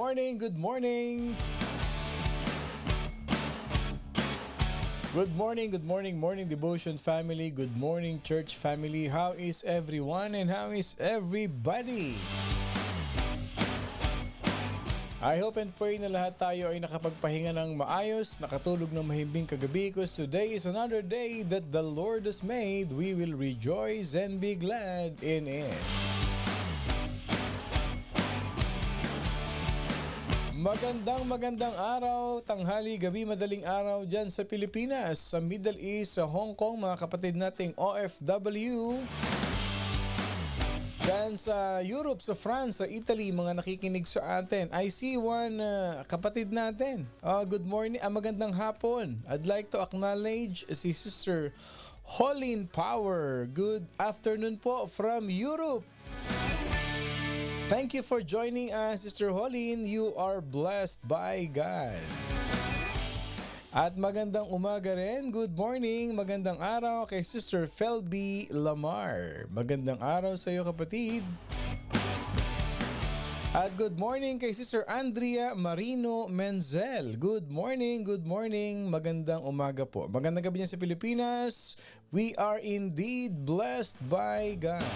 morning, good morning. Good morning, morning devotion family. Good morning, church family. How is everyone and how is everybody? I hope and pray na lahat tayo ay nakapagpahinga ng maayos, nakatulog ng mahimbing kagabi because today is another day that the Lord has made. We will rejoice and be glad in it. Magandang araw, tanghali, gabi, madaling araw dyan sa Pilipinas, sa Middle East, sa Hong Kong, mga kapatid nating OFW. Dyan sa Europe, sa France, sa Italy, mga nakikinig sa atin. I see one kapatid natin. Good morning, magandang hapon. I'd like to acknowledge si Sister Holin Power. Good afternoon po from Europe. Thank you for joining us, Sister Holin. You are blessed by God. At magandang umaga rin. Good morning, magandang araw kay Sister Felby Lamar. Magandang araw sa iyo, kapatid. At good morning kay Sister Andrea Marino Menzel. Good morning, magandang umaga po. Magandang gabi niya sa Pilipinas. We are indeed blessed by God.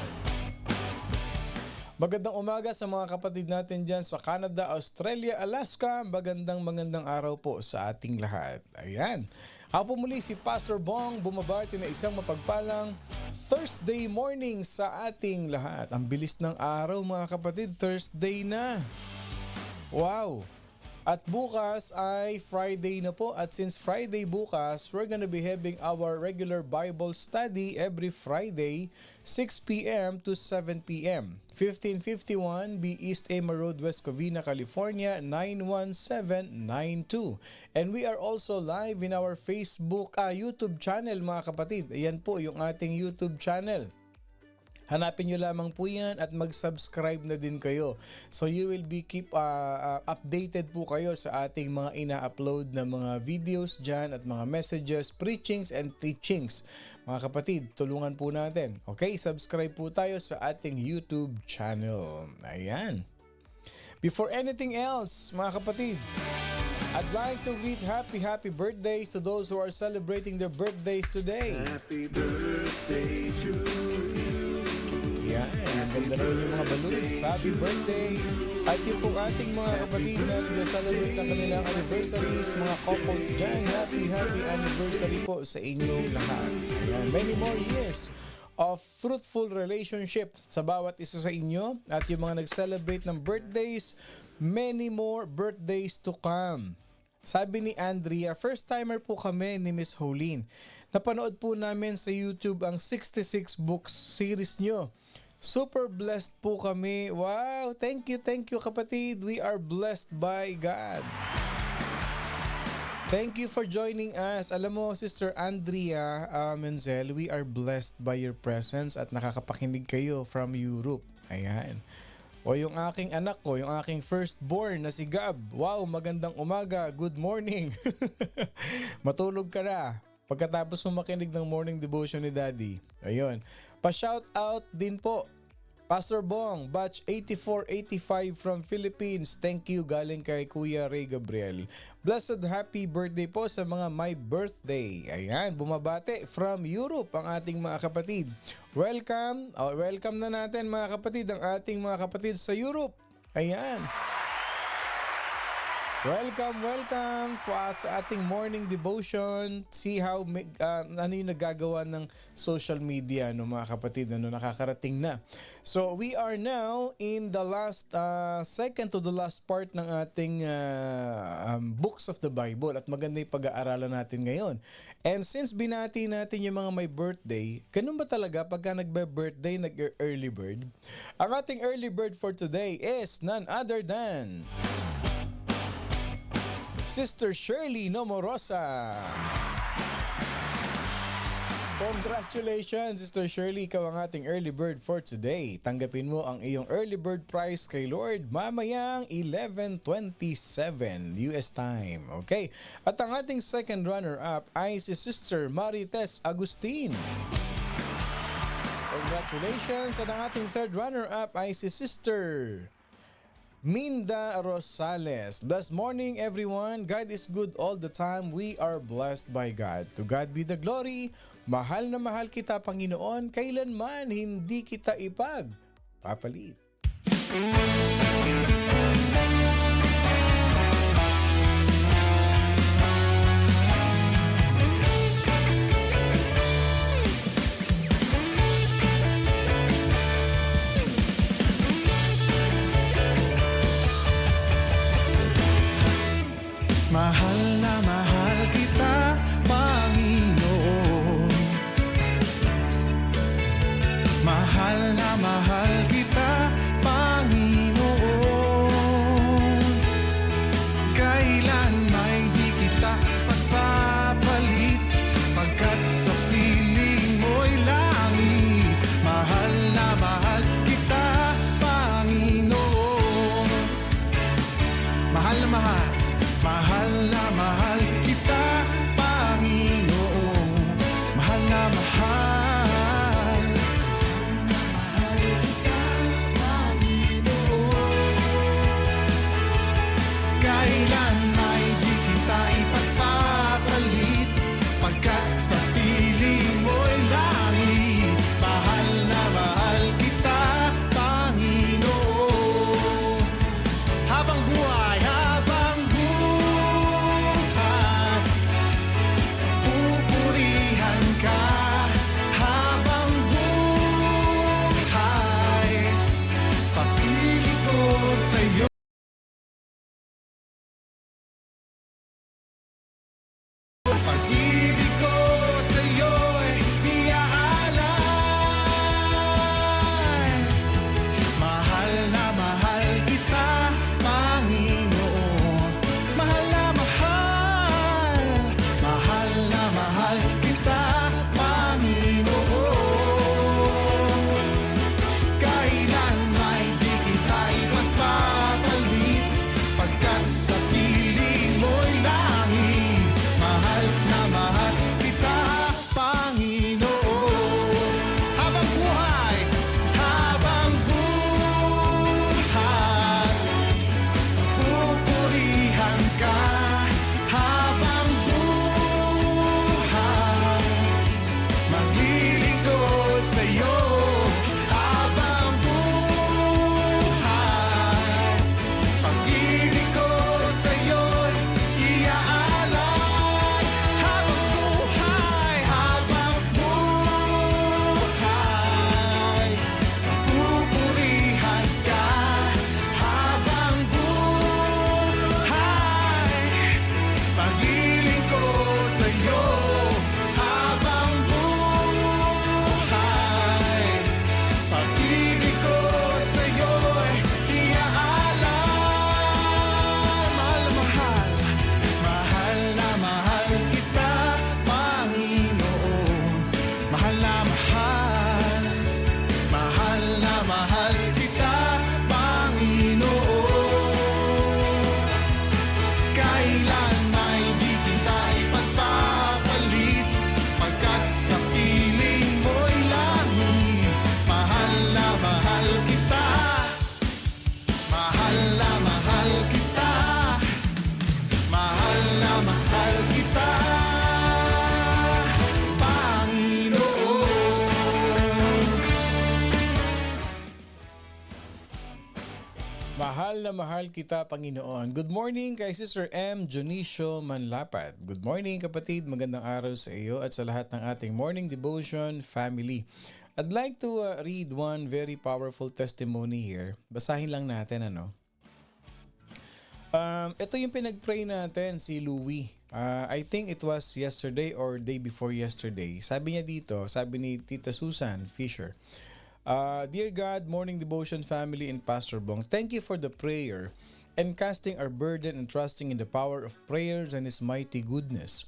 Magandang umaga sa mga kapatid natin dyan sa Canada, Australia, Alaska. Magandang araw po sa ating lahat. Ayan. Ako muli si Pastor Bong, bumabati na isang mapagpalang Thursday morning sa ating lahat. Ang bilis ng araw, mga kapatid, Thursday na. Wow! At bukas ay Friday na po, at since Friday bukas, we're gonna be having our regular Bible study every Friday, 6 p.m. to 7 p.m. 1551 B East Ama Road, West Covina, California, 91792. And we are also live in our YouTube channel, mga kapatid. Ayan po yung ating YouTube channel. Hanapin nyo lamang po yan at mag-subscribe na din kayo. So you will be updated po kayo sa ating mga ina-upload na mga videos dyan at mga messages, preachings and teachings. Mga kapatid, tulungan po natin. Okay, subscribe po tayo sa ating YouTube channel. Ayan. Before anything else, mga kapatid, I'd like to greet happy birthdays to those who are celebrating their birthdays today. Happy birthday to you. Yan, ang ganda naman yung mga balloons. Happy birthday! At yung pong ating mga kapatid na nag-celebrate ng kanilang anniversaries, mga couples dyan, happy anniversary po sa inyong lahat. Ayan, many more years of fruitful relationship sa bawat isa sa inyo. At yung mga nag-celebrate ng birthdays, many more birthdays to come. Sabi ni Andrea, first timer po kami ni Miss Holin. Napanood po namin sa YouTube ang 66 books series nyo. Super blessed po kami. Wow! Thank you kapatid. We are blessed by God. Thank you for joining us. Alam mo, Sister Andrea Menzel, we are blessed by your presence at nakakapakinig kayo from Europe. Ayan. O yung aking anak ko, yung aking firstborn na si Gab. Wow, magandang umaga. Good morning. Matulog ka na pagkatapos mo makinig ng morning devotion ni Daddy. Ayun. Pa-shout out din po. Pastor Bong, batch 8485 from Philippines. Thank you, galing kay Kuya Ray Gabriel. Blessed happy birthday po sa mga my birthday. Ayan, bumabate from Europe ang ating mga kapatid. Welcome na natin mga kapatid ang ating mga kapatid sa Europe. Ayan. Welcome sa ating morning devotion. See how ano yung nagagawa ng social media, no, mga kapatid, ano, nakakarating na. So we are now in the last second to the last part ng ating books of the Bible, at maganda yung pag-aaralan natin ngayon. And since binati natin yung mga may birthday, ganun ba talaga pagka nagbe-birthday, nag-early bird? Ang ating early bird for today is none other than Sister Shirley Nomorosa. Congratulations, Sister Shirley. Ikaw ang ating early bird for today. Tanggapin mo ang iyong early bird prize kay Lord mamayang 11:27 US time. Okay. At ang ating second runner-up ay si Sister Marites Agustin. Congratulations. At ang ating third runner-up ay si Sister Minda Rosales. Blessed morning, everyone. God is good all the time. We are blessed by God. To God be the glory. Mahal na mahal kita, Panginoon. Kailanman hindi kita papalit. Mahal na mahal kita, Panginoon. Mahal na mahal kita, Panginoon. Kailan may di kita ipagpapalit, pagkat sa piling mo'y langit. Mahal na mahal kita, Panginoon. Mahal na mahal. Mahal na mahal kita, Panginoon. Mahal na mahal. Mahal kita, Panginoon. Kailan may di kita ipagpapalit, pagkat sa piling mo'y langit. Mahal na mahal kita, Panginoon. Habang buhay, pupurihan ka. Habang buhay, papili ko sa'yo. Pag-ibig ko sa'yo'y iaalay. Mahal na mahal kita, Panginoon. Mahal na mahal. Mahal na mahal kita, Panginoon. Kailan may di kita ipagpapalit, pagkat sa piling mo'y langit. Mahal na mahal kita, Panginoon. Habang buhay, pupurihan ka. Habang buhay, maglilingkod sa'yo. Habang buhay, pag-ibig ko sa'yo'y iaalay. Habang buhay, pupurihan ka. Habang buhay, pag-ibig ko sa'yo. Habang buhay, pag-ibig ko sa'yo'y iaalay. Mahal na mahal, mahal na mahal kita, Panginoon. Mahal na mahal, mahal na mahal kita, Panginoon. Kailan may di kita ipagpapalit, pagkat sa piling mo'y langit. Mahal na mahal kita, mahal na mahal kita, mahal na mahal kita, Panginoon. Mahal na mahal kita, Panginoon. Good morning kay Sister M. Jonicio Manlapat. Good morning, kapatid. Magandang araw sa iyo at sa lahat ng ating morning devotion family. I'd like to read one very powerful testimony here. Basahin lang natin, ano? Ito yung pinag-pray natin, si Louie. I think it was yesterday or day before yesterday. Sabi niya dito, sabi ni Tita Susan Fisher, Dear God, morning devotion family and Pastor Bong, thank you for the prayer and casting our burden and trusting in the power of prayers and His mighty goodness.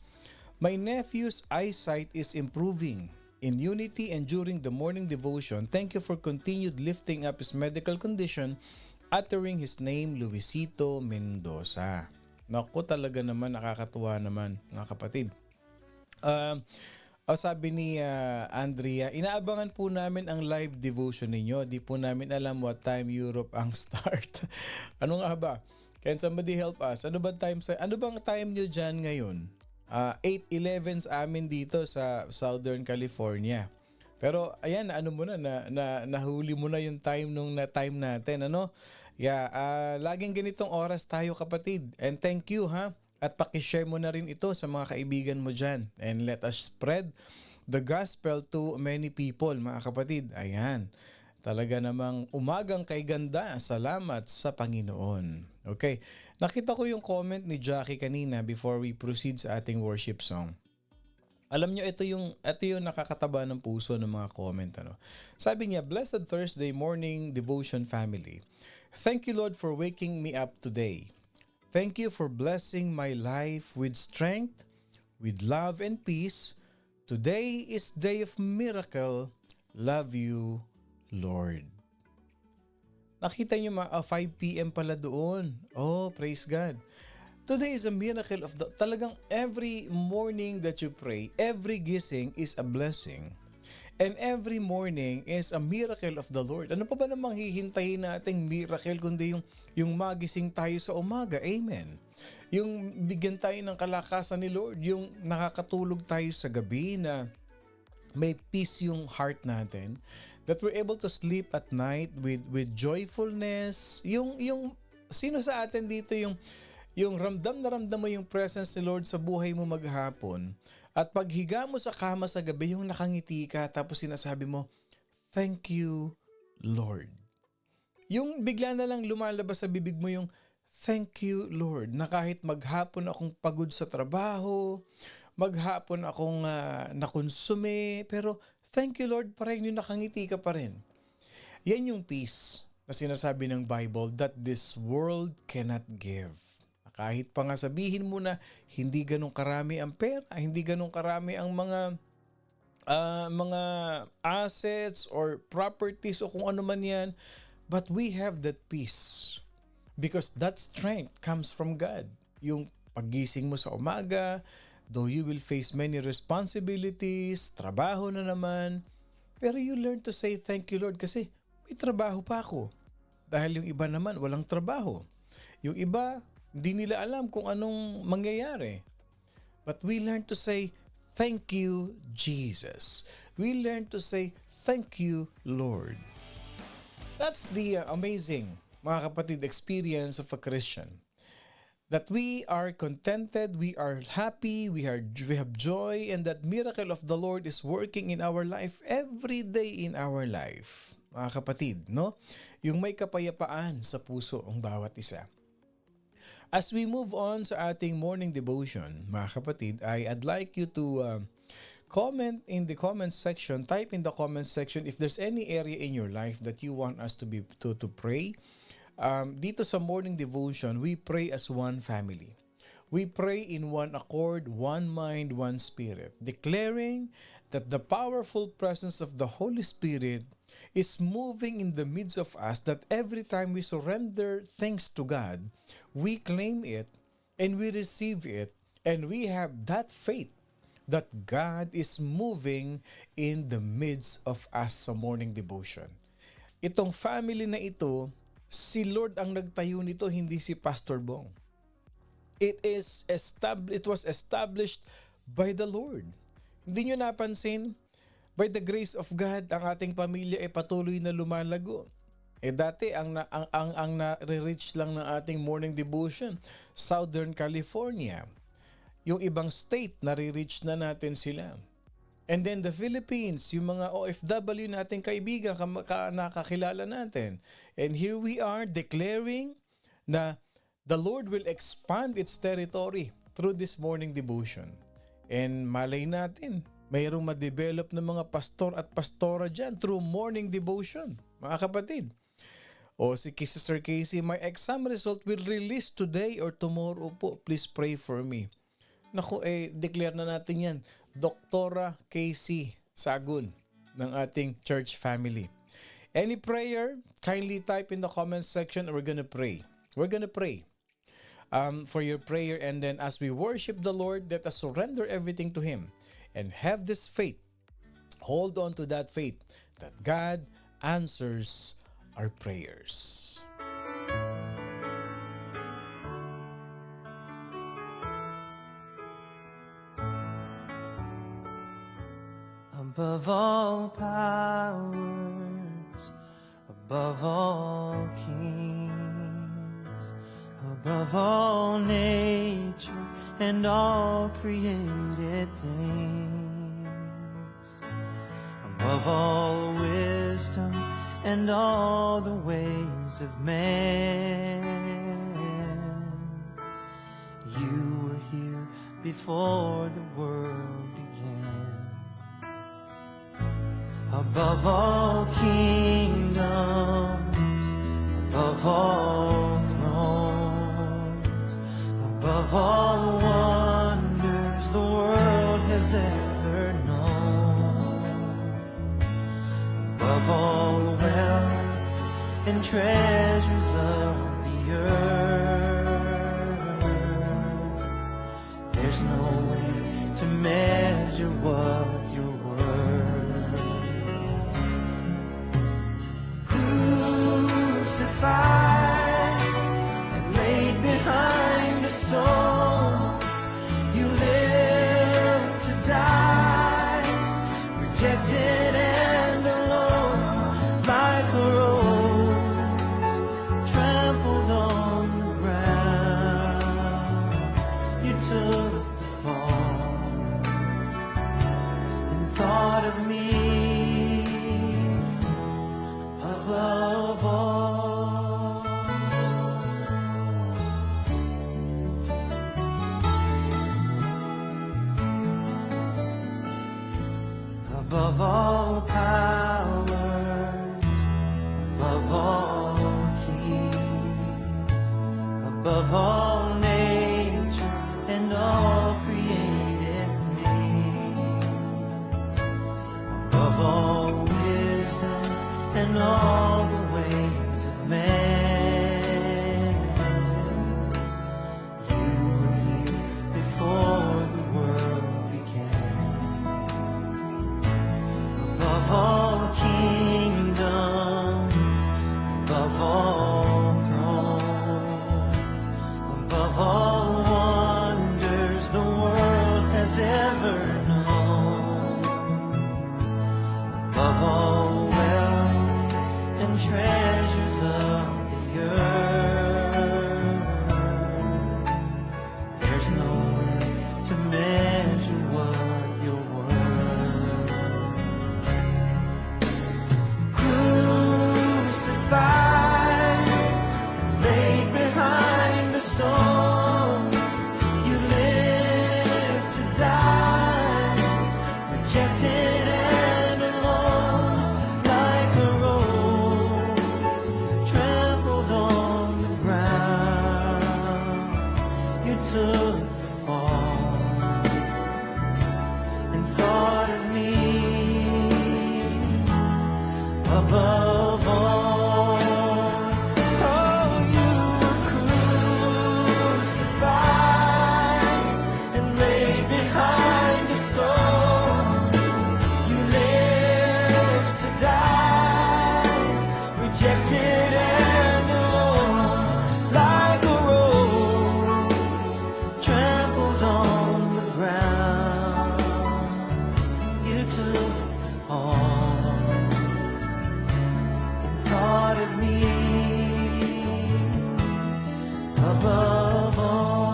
My nephew's eyesight is improving. In unity and during the morning devotion, thank you for continued lifting up his medical condition, uttering his name, Luisito Mendoza. Naku, talaga naman, nakakatuwa naman, mga kapatid. O sabi ni Andrea, inaabangan po namin ang live devotion ninyo. Di po namin alam what time Europe ang start. Ano nga ba? Can somebody help us? Ano bang time nyo dyan ngayon? 8:11 sa amin dito sa Southern California. Pero ayan, ano mo nahuli mo na yung time time natin, ano? Yeah, laging ganitong oras tayo, kapatid. And thank you, ha? At paki-share mo na rin ito sa mga kaibigan mo dyan. And let us spread the gospel to many people, mga kapatid. Ayan. Talaga namang umagang kay ganda. Salamat sa Panginoon. Okay. Nakita ko yung comment ni Jackie kanina before we proceed sa ating worship song. Alam nyo, ito yung nakakataba ng puso ng mga comment. Ano? Sabi niya, Blessed Thursday morning devotion family. Thank you, Lord, for waking me up today. Thank you for blessing my life with strength, with love and peace. Today is day of miracle. Love you, Lord. Nakita niyo 5 p.m. pala doon. Oh, praise God. Today is a miracle of talagang every morning that you pray, every gising is a blessing. And every morning is a miracle of the Lord. Ano pa ba namang hihintayin nating miracle kundi yung magising tayo sa umaga? Amen. Yung bigyan tayo ng kalakasan ni Lord, yung nakakatulog tayo sa gabi na may peace yung heart natin, that we're able to sleep at night with joyfulness. Yung sino sa atin dito yung ramdam na ramdam mo yung presence ni Lord sa buhay mo maghapon. At paghiga mo sa kama sa gabi, yung nakangiti ka, tapos sinasabi mo, thank you, Lord. Yung bigla na lang lumalabas sa bibig mo yung, thank you, Lord, na kahit maghapon akong pagod sa trabaho, maghapon akong nakonsume, pero thank you, Lord, pa rin yung nakangiti ka pa rin. Yan yung peace na sinasabi ng Bible that this world cannot give. Kahit pa nga sabihin mo na hindi ganun karami ang pera, hindi ganun karami ang mga assets or properties o kung ano man yan, but we have that peace because that strength comes from God. Yung paggising mo sa umaga, though you will face many responsibilities, trabaho na naman, pero you learn to say thank you, Lord, kasi may trabaho pa ako. Dahil yung iba naman walang trabaho. Yung iba hindi nila alam kung anong mangyayari. But we learn to say, thank you, Jesus. We learn to say, thank you, Lord. That's the amazing, mga kapatid, experience of a Christian. That we are contented, we are happy, we have joy, and that miracle of the Lord is working in our life every day in our life. Mga kapatid, no? Yung may kapayapaan sa puso ang bawat isa. As we move on sa ating morning devotion, mga kapatid, I'd like you to comment in the comment section, type in the comment section if there's any area in your life that you want us to pray. Dito sa morning devotion, we pray as one family. We pray in one accord, one mind, one spirit, declaring that the powerful presence of the Holy Spirit is moving in the midst of us, that every time we surrender things to God, we claim it and we receive it, and we have that faith that God is moving in the midst of us sa morning devotion. Itong family na ito, si Lord ang nagtayo nito, hindi si Pastor Bong. It was established by the Lord. Hindi nyo napansin? By the grace of God, ang ating pamilya ay patuloy na lumalago. Dati ang na-reach lang ng ating morning devotion, Southern California. Yung ibang state, nare-reach na natin sila. And then the Philippines, yung mga OFW nating kaibigan, nakakilala natin. And here we are declaring na the Lord will expand its territory through this morning devotion. And malay natin, mayroong ma-develop na mga pastor at pastora dyan through morning devotion, mga kapatid. O si Sister Casey, my exam result will release today or tomorrow po. Please pray for me. Naku, declare na natin yan. Doktora Casey Sagun ng ating church family. Any prayer, kindly type in the comment section and we're gonna pray. We're gonna pray for your prayer, and then as we worship the Lord, let us surrender everything to Him and have this faith. Hold on to that faith that God answers our prayers. Above all powers, above all kings, above all nature and all created things, above all wisdom and all the ways of man, you were here before the world began. Above all kingdoms, above all thrones, above all wonders the world has ever known, above all wealth and treasures of the earth, there's no way to measure what you're worth. And laid behind a stone, you lived to die, rejected and alone, like a rose trampled on the ground. You took the fall and thought of me above all. Above all powers, above all kings, above all nature and all created things, above all wisdom and all the ways of man, you were here before the world began. Above all kingdoms, above all thrones, above all wonders the world has ever known, above all wealth and treasures of the earth, there's no way to measure what you're worth. Laid behind the stone, you lived to die, rejected and alone, like a rose trampled on the ground. You took the fall and thought of me above all. Above all,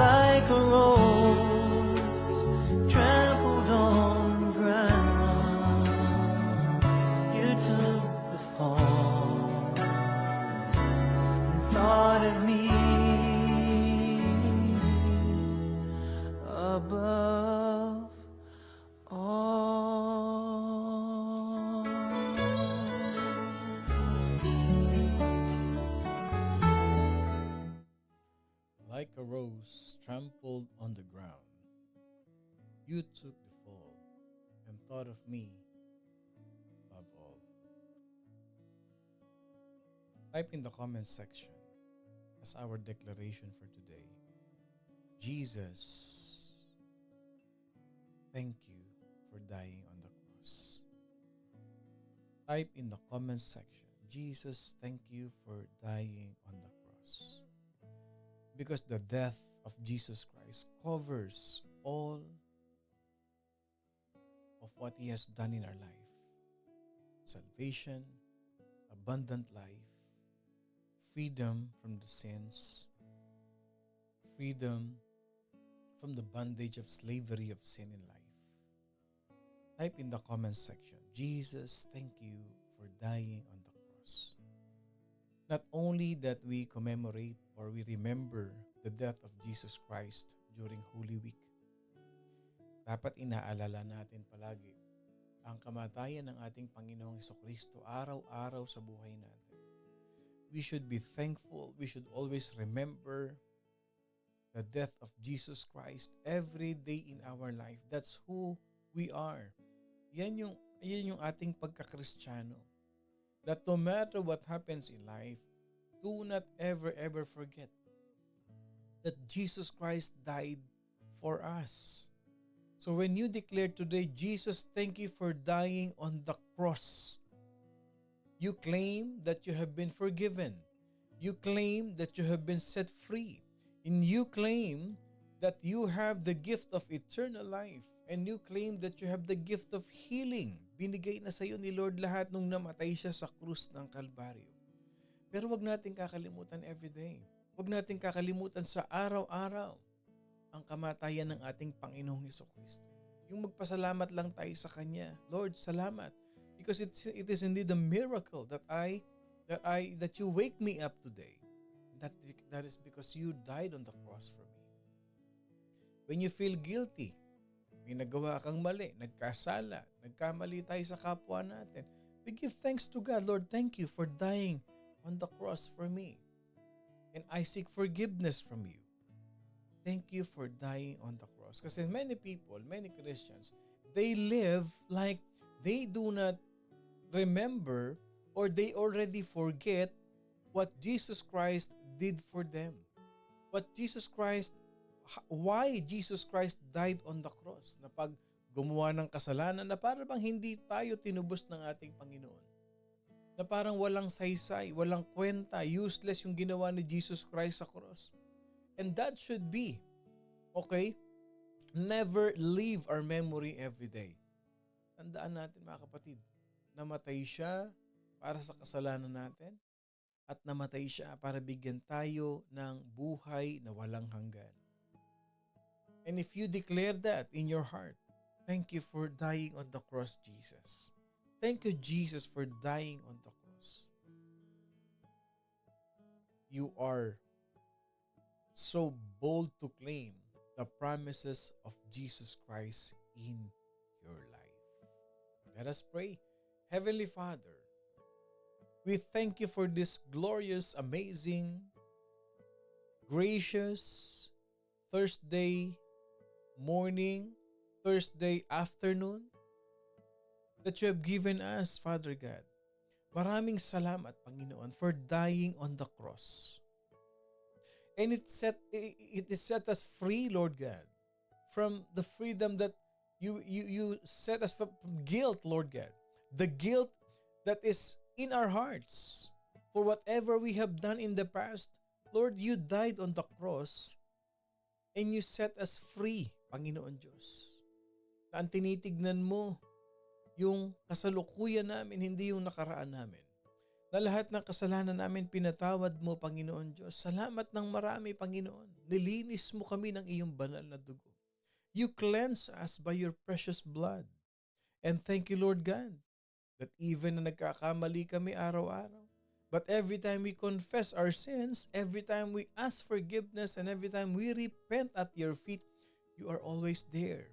like a rose trampled on the ground, you took the fall and thought of me above all. Like a rose trampled on the ground, you took the fall and thought of me above all. Type in the comment section as our declaration for today. Jesus thank you for dying on the cross. Type in the comments section, Jesus, thank you for dying on the cross. Because the death of Jesus Christ covers all of what He has done in our life. Salvation, abundant life, freedom from the sins, freedom from the bondage of slavery of sin in life. Type in the comments section, Jesus, thank you for dying on the cross. Not only that we commemorate or we remember the death of Jesus Christ during Holy Week, dapat inaalala natin palagi ang kamatayan ng ating Panginoong Hesukristo araw-araw sa buhay natin. We should be thankful. We should always remember the death of Jesus Christ every day in our life. That's who we are. Yan yung ating pagkakristyano. That no matter what happens in life, do not ever forget that Jesus Christ died for us. So when you declare today, Jesus, thank you for dying on the cross, you claim that you have been forgiven. You claim that you have been set free. And you claim that you have the gift of eternal life. And you claim that you have the gift of healing. Binigay na sa iyo ni Lord lahat nung namatay siya sa krus ng Kalbaryo. Pero wag natin kakalimutan everyday. Wag natin kakalimutan sa araw-araw ang kamatayan ng ating Panginoong Hesukristo. Yung magpasalamat lang tayo sa Kanya. Lord, salamat. Because it is indeed a miracle that you wake me up today. That is because you died on the cross for me. When you feel guilty, may nagawa kang mali, nagkasala, nagkamali tayo sa kapwa natin, we give thanks to God. Lord, thank you for dying on the cross for me. And I seek forgiveness from you. Thank you for dying on the cross. Kasi many people, many Christians, they live like they do not remember or they already forget what Jesus Christ did for them. Why Jesus Christ died on the cross. Na pag gumawa ng kasalanan, na parang bang hindi tayo tinubos ng ating Panginoon. Na parang walang saysay, walang kwenta, useless yung ginawa ni Jesus Christ sa cross. And that should be, okay, never leave our memory every day. Tandaan natin mga kapatid, namatay siya para sa kasalanan natin at namatay siya para bigyan tayo ng buhay na walang hanggan. And if you declare that in your heart, thank you for dying on the cross, Jesus. Thank you, Jesus, for dying on the cross. You are so bold to claim the promises of Jesus Christ in your life. Let us pray. Heavenly Father, we thank you for this glorious, amazing, gracious Thursday morning, Thursday afternoon that you have given us, Father God. Maraming salamat, Panginoon, for dying on the cross. And it set us free, Lord God, from the freedom that you set us from guilt, Lord God. The guilt that is in our hearts for whatever we have done in the past. Lord, you died on the cross and you set us free, Panginoon Diyos. Na ang tinitignan mo yung kasalukuyan namin, hindi yung nakaraan namin. Na lahat ng kasalanan namin pinatawad mo, Panginoon Diyos. Salamat ng marami, Panginoon. Nilinis mo kami ng iyong banal na dugo. You cleanse us by your precious blood. And thank you, Lord God, that even na nagkakamali kami araw-araw, but every time we confess our sins, every time we ask forgiveness, and every time we repent at your feet, you are always there.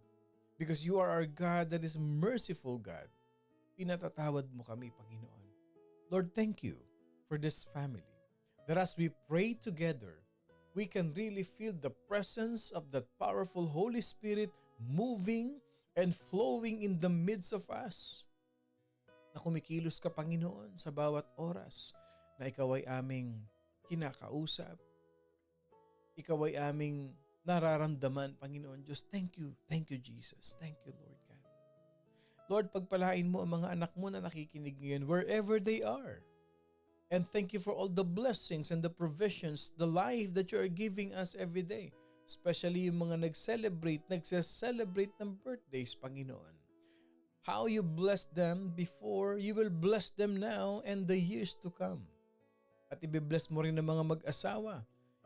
Because you are our God that is merciful God. Pinatatawad mo kami, Panginoon. Lord, thank you for this family. That as we pray together, we can really feel the presence of that powerful Holy Spirit moving and flowing in the midst of us. Na kumikilos ka, Panginoon, sa bawat oras na ikaw ay aming kinakausap. Ikaw ay aming nararamdaman, Panginoon Diyos. Thank you Jesus. Thank you, Lord God. Lord, pagpalain mo ang mga anak mo na nakikinig ngayon wherever they are. And thank you for all the blessings and the provisions, the life that you are giving us every day. Especially yung mga nagse-celebrate ng birthdays, Panginoon. How you blessed them before, you will bless them now and the years to come. At ibe-bless mo rin ang mga mag-asawa.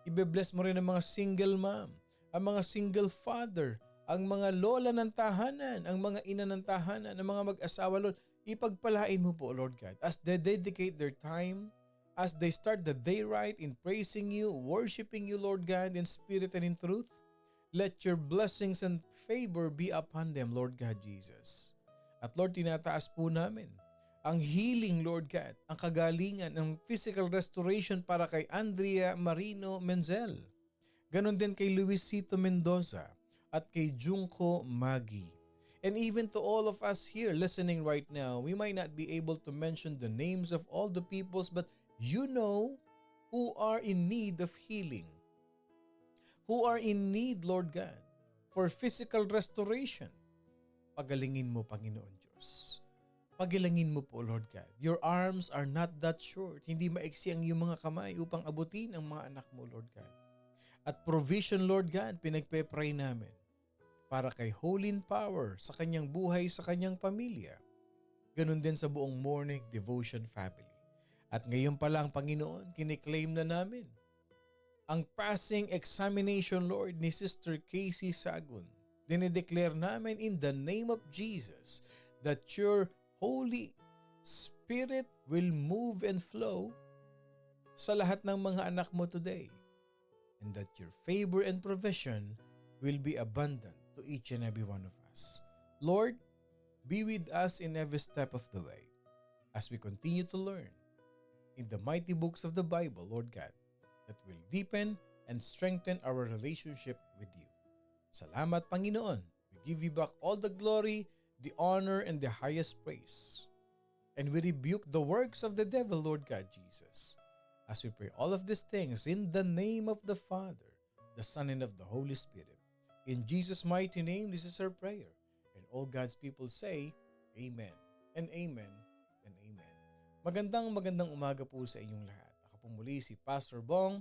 Ibe-bless mo rin ang mga single mom, ang mga single father, ang mga lola ng tahanan, ang mga ina ng tahanan, ang mga mag-asawa, Lord. Ipagpalain mo po, Lord God, as they dedicate their time, as they start the day right in praising you, worshiping you, Lord God, in spirit and in truth. Let your blessings and favor be upon them, Lord God Jesus. At Lord, tinataas po namin ang healing, Lord God, ang kagalingan, ang physical restoration para kay Andrea Marino Menzel. Ganon din kay Luisito Mendoza at kay Junko Magi. And even to all of us here listening right now, we might not be able to mention the names of all the peoples, but you know who are in need of healing, who are in need, Lord God, for physical restoration. Pagalingin mo, Panginoon Diyos. Pagalingin mo po, Lord God. Your arms are not that short. Hindi maiksi ang iyong mga kamay upang abutin ang mga anak mo, Lord God. At provision, Lord God, pinagpe-pray namin para kay Holy Power sa kanyang buhay, sa kanyang pamilya. Ganon din sa buong Morning Devotion family. At ngayon pa lang, Panginoon, kiniklaim na namin ang passing examination, Lord, ni Sister Casey Sagun. Dinideclare namin in the name of Jesus that your Holy Spirit will move and flow sa lahat ng mga anak mo today, and that your favor and provision will be abundant to each and every one of us. Lord, be with us in every step of the way as we continue to learn in the mighty books of the Bible, Lord God, that will deepen and strengthen our relationship with you. Salamat, Panginoon. We give you back all the glory, the honor, and the highest praise. And we rebuke the works of the devil, Lord God Jesus, as we pray all of these things in the name of the Father, the Son, and of the Holy Spirit. In Jesus' mighty name, this is our prayer. And all God's people say, Amen and Amen and Amen. Magandang umaga po sa inyong lahat. Ako po muli si Pastor Bong.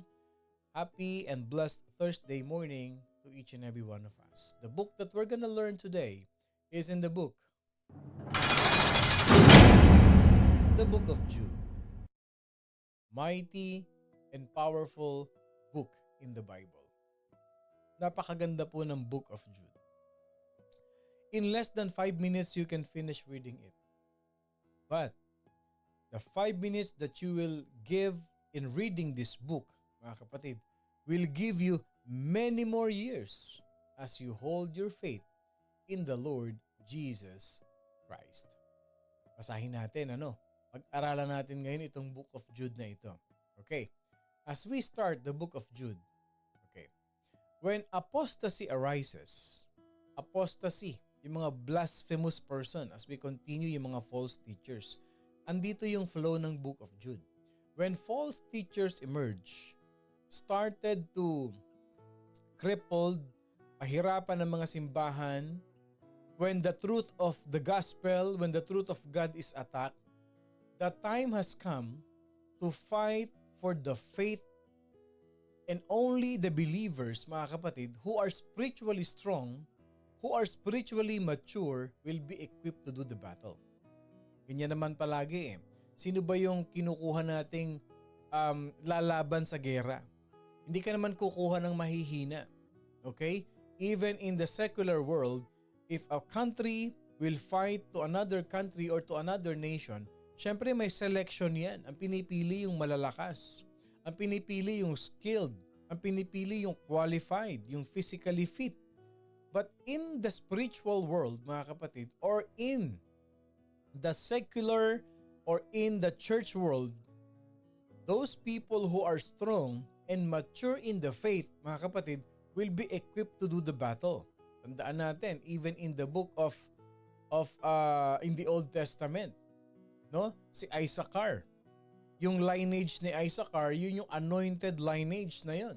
Happy and blessed Thursday morning to each and every one of us. The book that we're gonna learn today is in the book of Jude. Mighty and powerful book in the Bible. Napakaganda po ng book of Jude. In less than 5 minutes, you can finish reading it. But the 5 minutes that you will give in reading this book, mga kapatid, will give you many more years as you hold your faith in the Lord Jesus Christ. Basahin natin, Pag-aralan natin ngayon itong book of Jude na ito. Okay. As we start the book of Jude, when apostasy arises, yung mga blasphemous person, as we continue yung mga false teachers, andito yung flow ng book of Jude. When false teachers emerge, started to crippled, pahirapan ng mga simbahan, when the truth of the gospel, when the truth of God is attacked, the time has come to fight for the faith. And only the believers, mga kapatid, who are spiritually strong, who are spiritually mature, will be equipped to do the battle. Ganyan naman palagi . Sino ba yung kinukuha nating lalaban sa gera? Hindi ka naman kukuha ng mahihina. Okay? Even in the secular world, if a country will fight to another country or to another nation, syempre may selection yan. Ang pinipili yung malalakas. Ang pinipili yung skilled, ang pinipili yung qualified, yung physically fit. But in the spiritual world, mga kapatid, or in the secular or in the church world, those people who are strong and mature in the faith, mga kapatid, will be equipped to do the battle. Tandaan natin, even in the book of in the Old Testament, si Issachar. Yung lineage ni Issachar, yun yung anointed lineage na yun.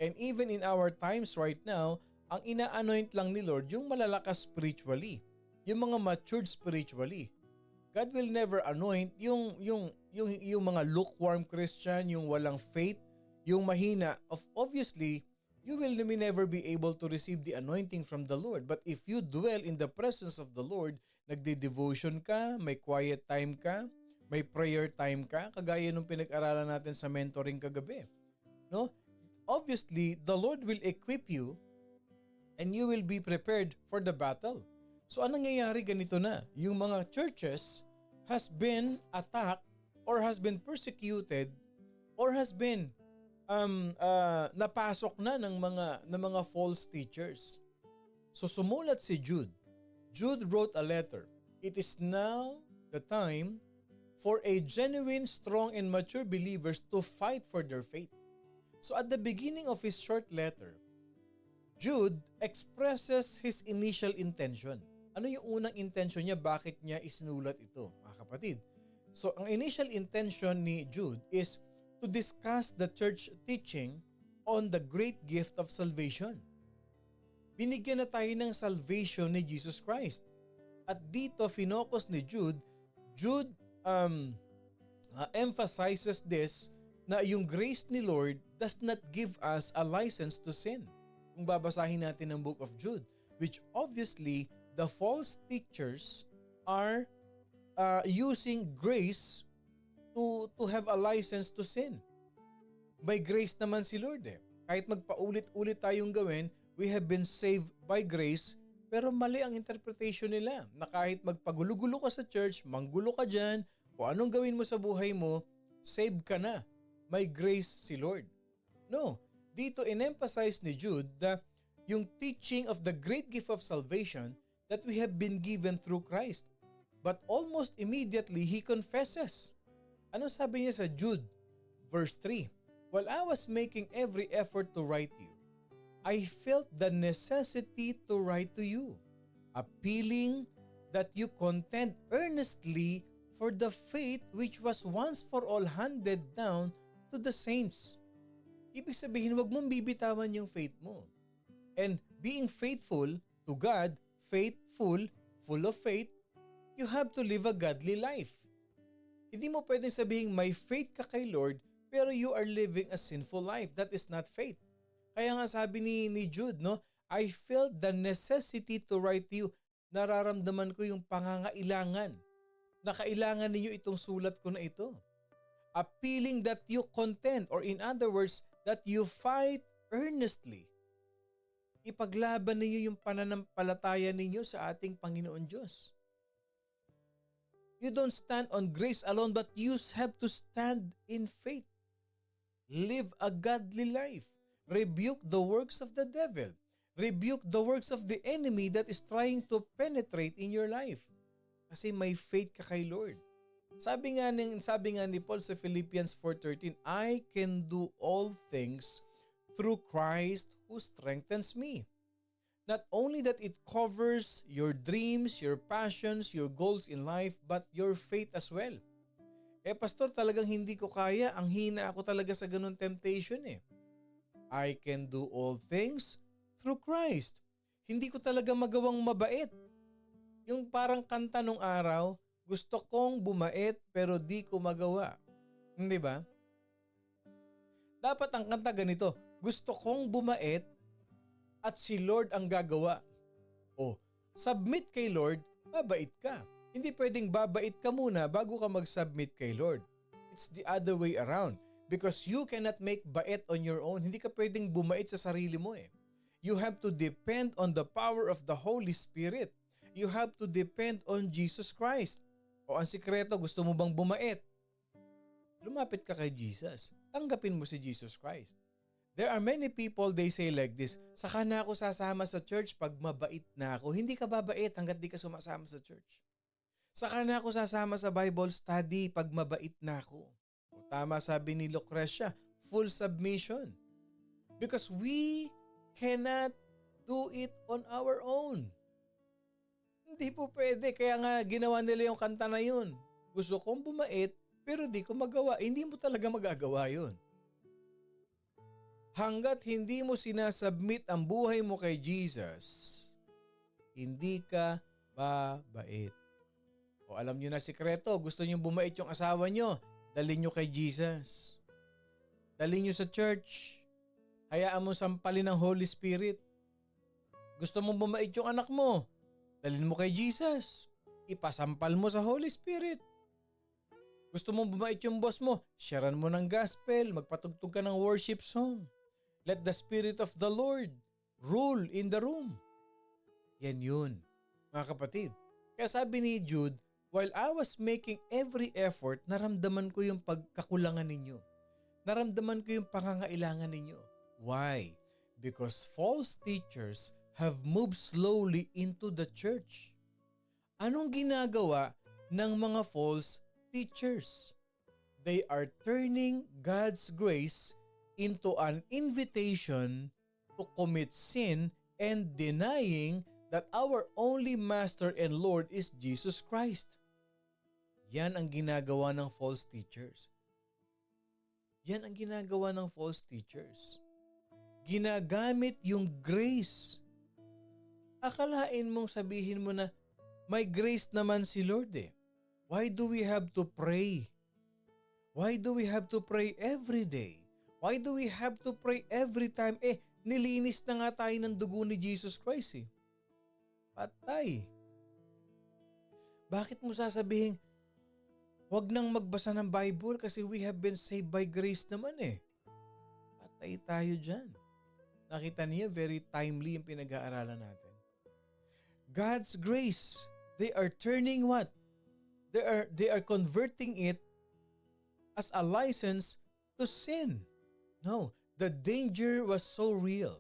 And even in our times right now, ang ina-anoint lang ni Lord yung malalakas spiritually, yung mga matured spiritually. God will never anoint yung mga lukewarm Christian, yung walang faith, yung mahina. Obviously, you will never be able to receive the anointing from the Lord. But if you dwell in the presence of the Lord, nagde-devotion ka, may quiet time ka, may prayer time ka, kagaya nung pinag-aralan natin sa mentoring kagabi. No? Obviously, the Lord will equip you and you will be prepared for the battle. So anong nangyayari ganito na? Yung mga churches has been attacked or has been persecuted or has been napasok na ng mga false teachers. So sumulat si Jude. Jude wrote a letter. It is now the time for a genuine, strong, and mature believers to fight for their faith. So at the beginning of his short letter, Jude expresses his initial intention. Ano yung unang intention niya? Bakit niya isinulat ito, mga kapatid? So ang initial intention ni Jude is to discuss the church teaching on the great gift of salvation. Binigyan na tayo ng salvation ni Jesus Christ. At dito finocus ni Jude emphasizes this na yung grace ni Lord does not give us a license to sin. Kung babasahin natin ang book of Jude, which obviously the false teachers are using grace to have a license to sin. May grace naman si Lord eh. Kahit magpaulit-ulit tayong gawin, we have been saved by grace, pero mali ang interpretation nila na kahit magpagulo-gulo ka sa church, manggulo ka dyan, o anong gawin mo sa buhay mo, saved ka na. May grace si Lord. No, dito in-emphasize ni Jude that yung teaching of the great gift of salvation that we have been given through Christ. But almost immediately, he confesses. Ano sabi niya sa Jude? Verse 3, while I was making every effort to write you, I felt the necessity to write to you, appealing that you contend earnestly for the faith which was once for all handed down to the saints. Ibig sabihin, wag mong bibitawan yung faith mo. And being faithful to God, faithful, full of faith, you have to live a godly life. Hindi mo pwedeng sabihin may faith ka kay Lord pero you are living a sinful life. That is not faith. Kaya nga sabi ni Jude, no, I felt the necessity to write to you. Nararamdaman ko yung pangangailangan na kailangan ninyo itong sulat ko na ito. Appealing that you contend, or in other words, that you fight earnestly. Ipaglaban ninyo yung pananampalataya ninyo sa ating Panginoon Diyos. You don't stand on grace alone, but you have to stand in faith. Live a godly life. Rebuke the works of the devil. Rebuke the works of the enemy that is trying to penetrate in your life. Kasi may faith ka kay Lord. Sabi nga ni Paul sa Philippians 4:13, I can do all things through Christ who strengthens me. Not only that it covers your dreams, your passions, your goals in life, but your faith as well. Pastor, talagang hindi ko kaya. Ang hina ako talaga sa ganun temptation eh. I can do all things through Christ. Hindi ko talaga magawang mabait. Yung parang kanta nung araw, gusto kong bumait pero di ko magawa. Hindi ba? Dapat ang kanta ganito, gusto kong bumait at si Lord ang gagawa. O, submit kay Lord, babait ka. Hindi pwedeng babait ka muna bago ka mag-submit kay Lord. It's the other way around. Because you cannot make bait on your own. Hindi ka pwedeng bumait sa sarili mo eh. You have to depend on the power of the Holy Spirit. You have to depend on Jesus Christ. O ang sikreto, gusto mo bang bumait? Lumapit ka kay Jesus. Tanggapin mo si Jesus Christ. There are many people, they say like this, saka na ako sasama sa church pag mabait na ako. Hindi ka babait hanggat di ka sumasama sa church. Saka na ako sasama sa Bible study pag mabait na ako. O tama sabi ni Lucretia, full submission. Because we cannot do it on our own. Hindi po pwede, kaya nga ginawa nila yung kanta na yun. Gusto kong bumait pero di ko magawa. Hindi mo talaga magagawa yun. Hanggat hindi mo sinasubmit ang buhay mo kay Jesus, hindi ka babait. O alam nyo na sikreto, gusto nyo bumait yung asawa nyo, dalhin nyo kay Jesus. Dalhin nyo sa church. Hayaan mo sampalin ng Holy Spirit. Gusto mong bumait yung anak mo, dalhin mo kay Jesus. Ipasampal mo sa Holy Spirit. Gusto mong bumait yung boss mo, sharean mo ng gospel, magpatugtog ka ng worship song. Let the Spirit of the Lord rule in the room. Yan yun, mga kapatid. Kaya sabi ni Jude, while I was making every effort, naramdaman ko yung pagkakulangan ninyo. Naramdaman ko yung pangangailangan ninyo. Why? Because false teachers have moved slowly into the church. Anong ginagawa ng mga false teachers? They are turning God's grace into an invitation to commit sin and denying that our only Master and Lord is Jesus Christ. Yan ang ginagawa ng false teachers. Yan ang ginagawa ng false teachers. Ginagamit yung grace. Akalain mong sabihin mo na, may grace naman si Lord eh. Why do we have to pray? Why do we have to pray every day? Why do we have to pray every time? Nilinis na nga tayo ng dugo ni Jesus Christ eh. Patay. Bakit mo sasabihin, wag nang magbasa ng Bible kasi we have been saved by grace naman eh. Patay tayo dyan. Nakita niyo, very timely yung pinag-aaralan natin. God's grace, they are turning what? They are converting it as a license to sin. No, the danger was so real,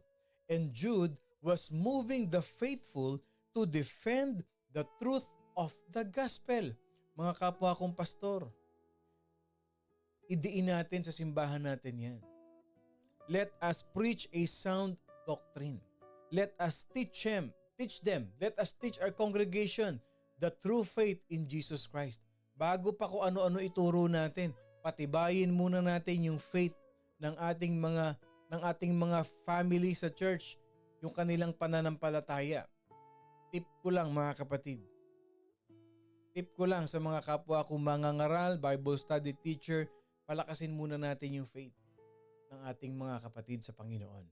and Jude was moving the faithful to defend the truth of the gospel. Mga kapwa kong pastor, idiin natin sa simbahan natin yan. Let us preach a sound doctrine. Let us teach them. Let us teach our congregation the true faith in Jesus Christ. Bago pa kung ano-ano ituro natin, patibayin muna natin yung faith ng ating mga family sa church, yung kanilang pananampalataya. Tip ko lang mga kapatid. Tip ko lang sa mga kapwa kong mangangaral, Bible study teacher, palakasin muna natin yung faith ng ating mga kapatid sa Panginoon.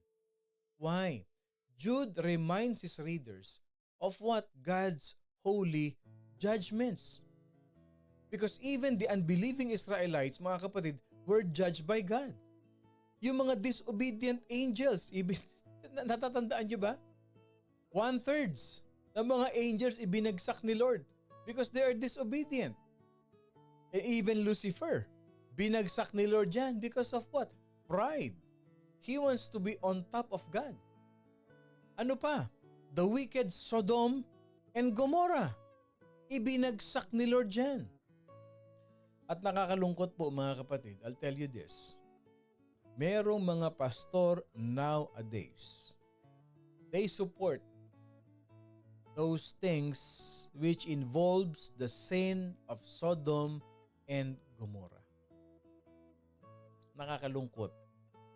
Why? Jude reminds his readers of what God's holy judgments. Because even the unbelieving Israelites, mga kapatid, were judged by God. Yung mga disobedient angels, natatandaan nyo ba? 1/3 ng mga angels ibinagsak ni Lord because they are disobedient. And even Lucifer, binagsak ni Lord yan because of what? Pride. He wants to be on top of God. Ano pa? The wicked Sodom and Gomorrah. Ibinagsak ni Lord yan. At nakakalungkot po mga kapatid, I'll tell you this. Merong mga pastor nowadays, they support those things which involves the sin of Sodom and Gomorrah. Nakakalungkot.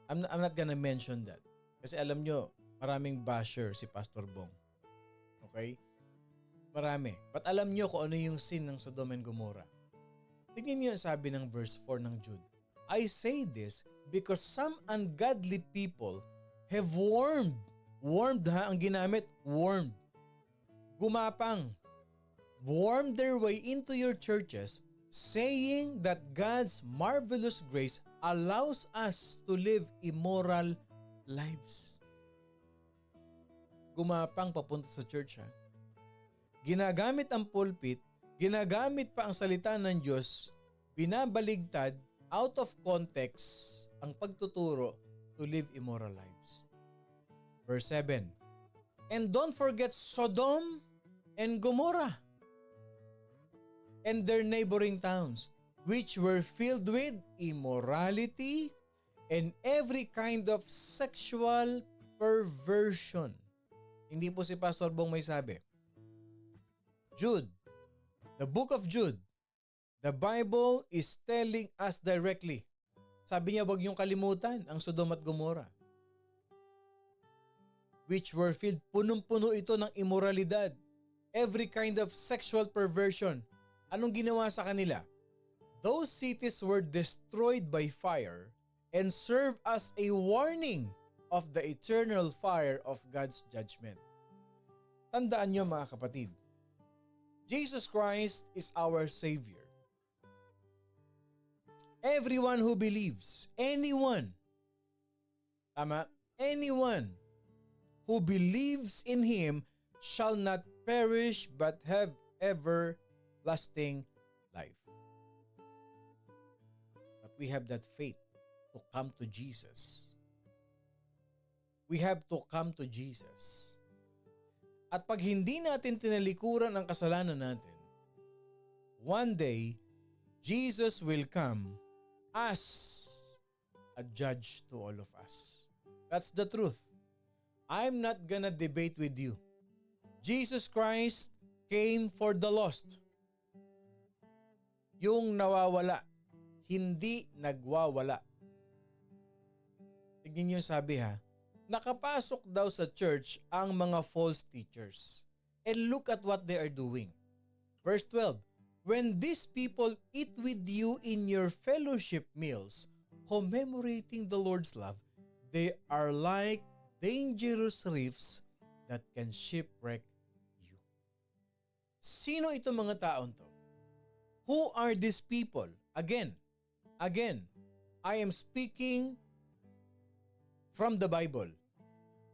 I'm not gonna mention that. Kasi alam nyo, maraming basher si Pastor Bong. Okay? Marami. But alam nyo kung ano yung sin ng Sodom and Gomorrah. Tingnan nyo ang sabi ng verse 4 ng Jude. I say this because some ungodly people have warmed ang ginamit, gumapang, wormed their way into your churches, saying that God's marvelous grace allows us to live immoral lives. Gumapang papunta sa church ha. Ginagamit ang pulpit, ginagamit pa ang salita ng Diyos, binabaligtad, out of context ang pagtuturo to live immoral lives. Verse 7. And don't forget Sodom and Gomorrah and their neighboring towns, which were filled with immorality and every kind of sexual perversion. Hindi po si Pastor Bong may sabi. Jude, the book of Jude, the Bible is telling us directly. Sabi niya, huwag niyong kalimutan ang Sodom at Gomorrah. which were filled, punong-puno ito ng immoralidad, every kind of sexual perversion. Anong ginawa sa kanila? Those cities were destroyed by fire and serve as a warning of the eternal fire of God's judgment. Tandaan niyo mga kapatid, Jesus Christ is our Savior. Everyone who believes, anyone who believes in Him shall not perish but have everlasting life. But we have that faith to come to Jesus. We have to come to Jesus. At pag hindi natin tinalikuran ang kasalanan natin, one day, Jesus will come as a judge to all of us. That's the truth. I'm not gonna debate with you. Jesus Christ came for the lost. Yung nawawala, hindi nagwawala. Tignan niyo yung sabi ha, nakapasok daw sa church ang mga false teachers. And look at what they are doing. Verse 12, when these people eat with you in your fellowship meals, commemorating the Lord's love, they are like dangerous reefs that can shipwreck you. Sino itong mga taon to? Who are these people? Again, I am speaking from the Bible.